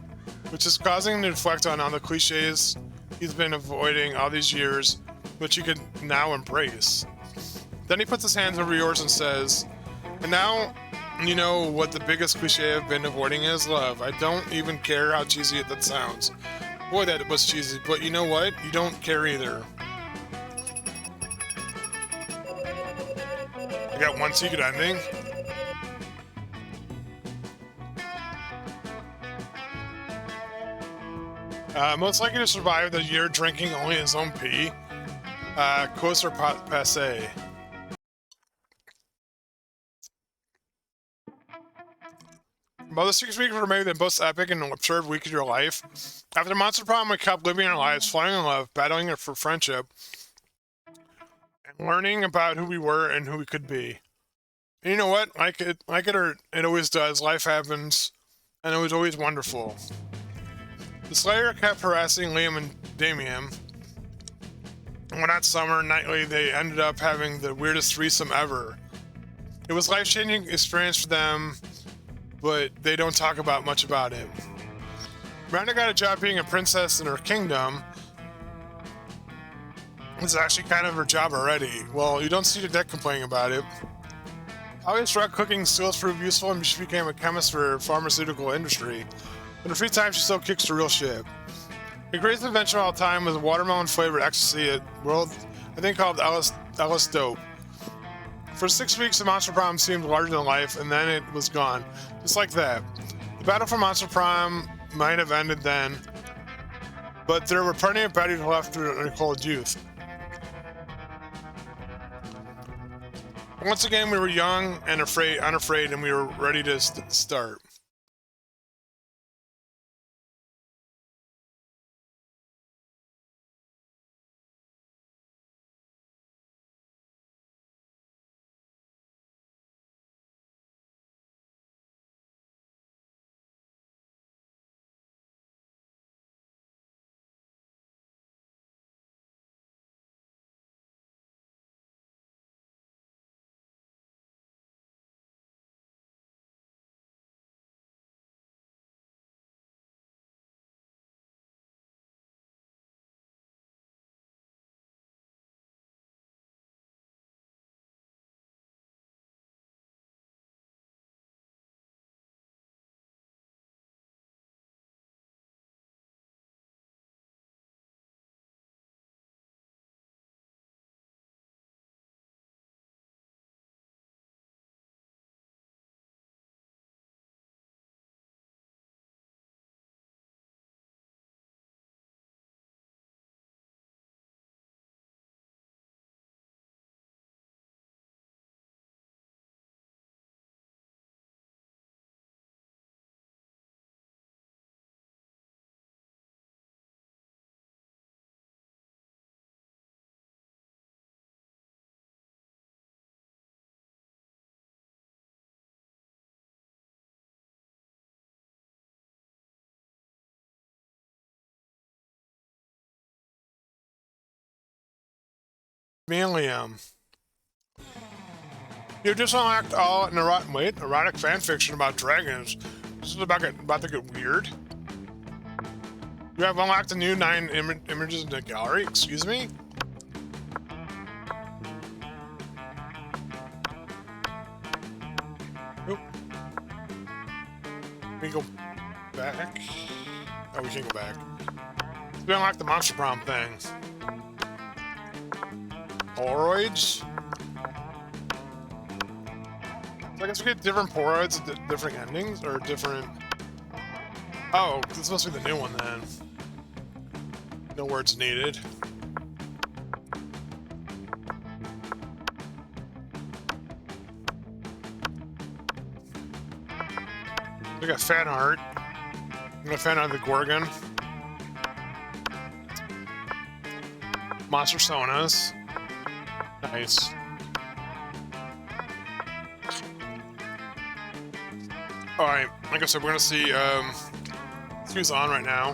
which is causing him to reflect on all the cliches he's been avoiding all these years, which he could now embrace. Then he puts his hands over yours and says, and now you know what the biggest cliche I've been avoiding is love. I don't even care how cheesy that sounds. Boy, that was cheesy, but you know what? You don't care either. I got one secret ending. Most likely to survive the year drinking only his own pee. Quotes are passe. About the 6 weeks were maybe the most epic and absurd week of your life. After Monster Prom, we kept living our lives, falling in love, battling for friendship, and learning about who we were and who we could be. And you know what? Like it or it always does, life happens, and it was always wonderful. The Slayer kept harassing Liam and Damien. And when that summer, nightly, they ended up having the weirdest threesome ever. It was a life-changing experience for them, but they don't talk about much about it. Miranda got a job being a princess in her kingdom. It's actually kind of her job already. Well, you don't see the deck complaining about it. Holly's drug cooking skills proved useful and she became a chemist for the pharmaceutical industry. In her free time, she still kicks the real shit. The greatest invention of all time was a watermelon-flavored ecstasy at World, I think called Ellis Dope. For 6 weeks, the Monster Prom seemed larger than life, and then it was gone. Just like that. The battle for Monster Prom might have ended then, but there were plenty of baddies left in the cold youth. Once again, we were young and unafraid, and we were ready to start. Chameleon. You just unlocked all an erotic fan fiction about dragons. This is about to get weird. You have unlocked the new 9 images in the gallery. Excuse me? Nope. We go back. Oh, we can't go back. We unlocked the Monster Prom thing. Polaroids. So I guess we get different Polaroids at different endings, or different... Oh, this must be the new one then. No words needed. We got fan art. I'm gonna fan art of the Gorgon. Monster Sonas. Nice. Alright, like I said, we're gonna see who's on right now.